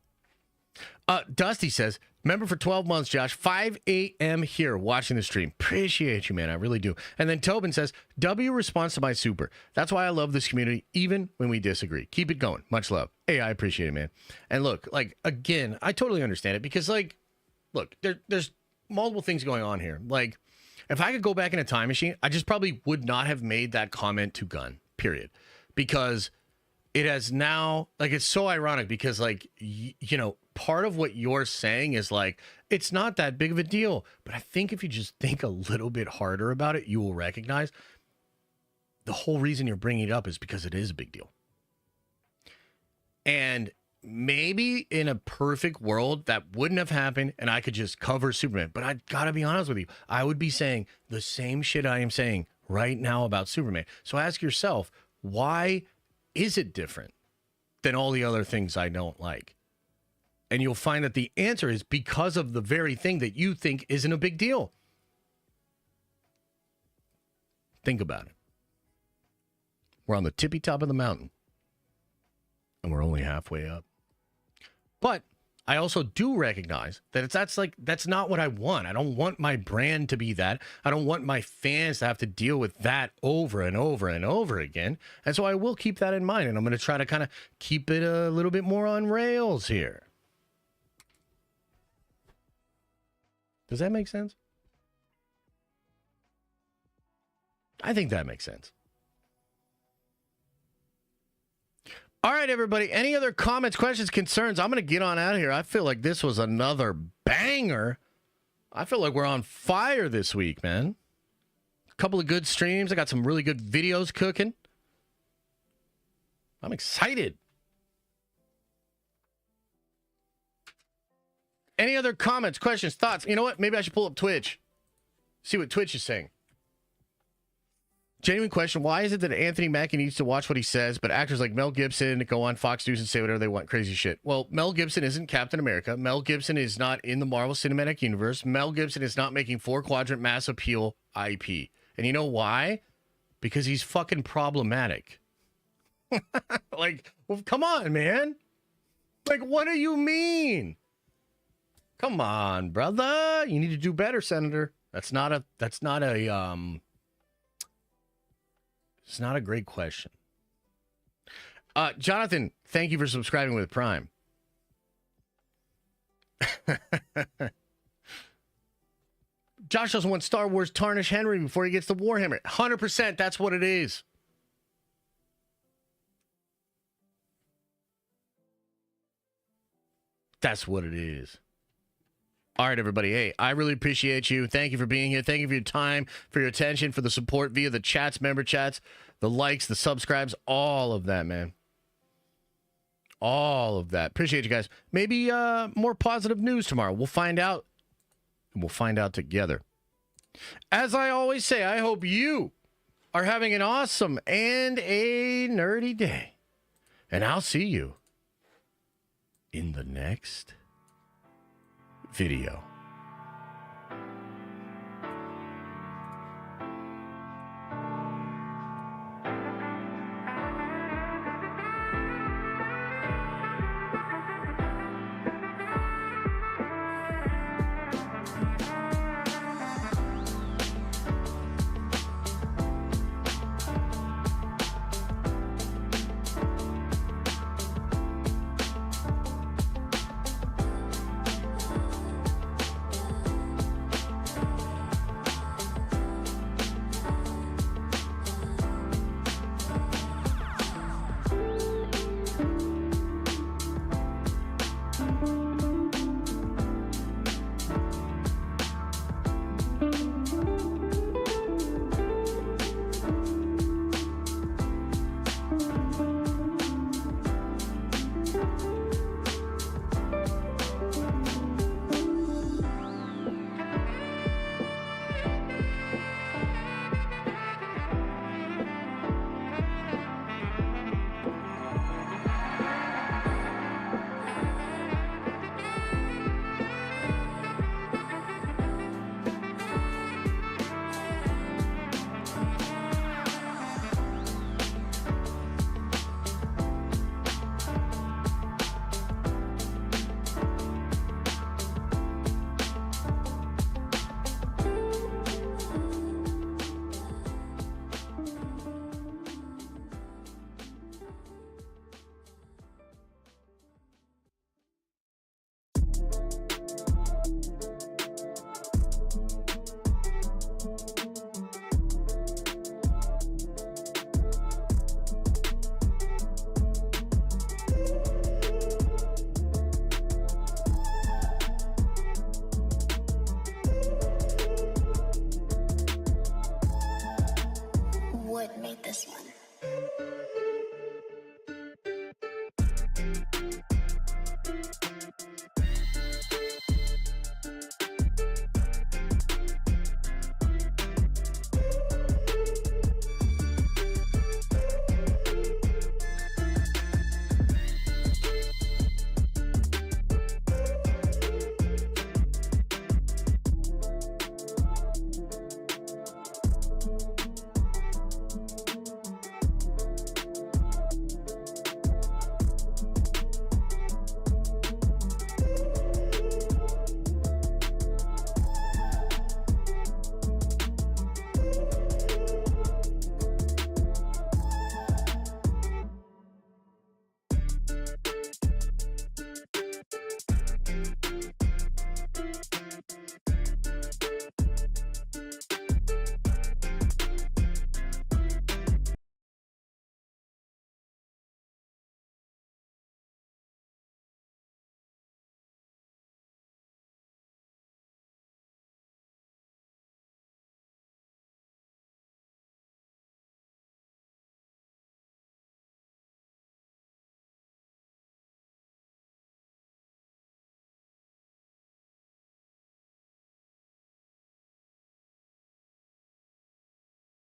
Dusty says, member for 12 months, Josh, 5 a.m. here watching the stream. Appreciate you, man. I really do. And then Tobin says, W responds to my super. That's why I love this community, even when we disagree. Keep it going. Much love. Hey, I appreciate it, man. And look, like, again, I totally understand it because, like, look, there's multiple things going on here. Like, if I could go back in a time machine, I just probably would not have made that comment to Gunn, period. Because it has now, like, it's so ironic because, like, you know, part of what you're saying is like, it's not that big of a deal. But I think if you just think a little bit harder about it, you will recognize the whole reason you're bringing it up is because it is a big deal. And maybe in a perfect world that wouldn't have happened and I could just cover Superman. But I gotta be honest with you, I would be saying the same shit I am saying right now about Superman. So ask yourself, why is it different than all the other things I don't like? And you'll find that the answer is because of the very thing that you think isn't a big deal. Think about it. We're on the tippy top of the mountain. And we're only halfway up. But I also do recognize that that's not what I want. I don't want my brand to be that. I don't want my fans to have to deal with that over and over and over again. And so I will keep that in mind. And I'm going to try to kind of keep it a little bit more on rails here. Does that make sense? I think that makes sense. All right, everybody. Any other comments, questions, concerns? I'm going to get on out of here. I feel like this was another banger. I feel like we're on fire this week, man. A couple of good streams. I got some really good videos cooking. I'm excited. Any other comments, questions, thoughts? You know what? Maybe I should pull up Twitch. See what Twitch is saying. Genuine question. Why is it that Anthony Mackie needs to watch what he says, but actors like Mel Gibson go on Fox News and say whatever they want? Crazy shit. Well, Mel Gibson isn't Captain America. Mel Gibson is not in the Marvel Cinematic Universe. Mel Gibson is not making 4-quadrant mass appeal IP. And you know why? Because he's fucking problematic. Like, well, come on, man. Like, what do you mean? Come on, brother. You need to do better, Senator. It's not a great question. Jonathan, thank you for subscribing with Prime. Josh doesn't want Star Wars tarnish Henry before he gets the Warhammer. 100%, that's what it is. That's what it is. All right, everybody. Hey, I really appreciate you. Thank you for being here. Thank you for your time, for your attention, for the support via the chats, member chats, the likes, the subscribes, all of that, man. All of that. Appreciate you guys. Maybe more positive news tomorrow. We'll find out. And we'll find out together. As I always say, I hope you are having an awesome and a nerdy day. And I'll see you in the next video. wood made this one.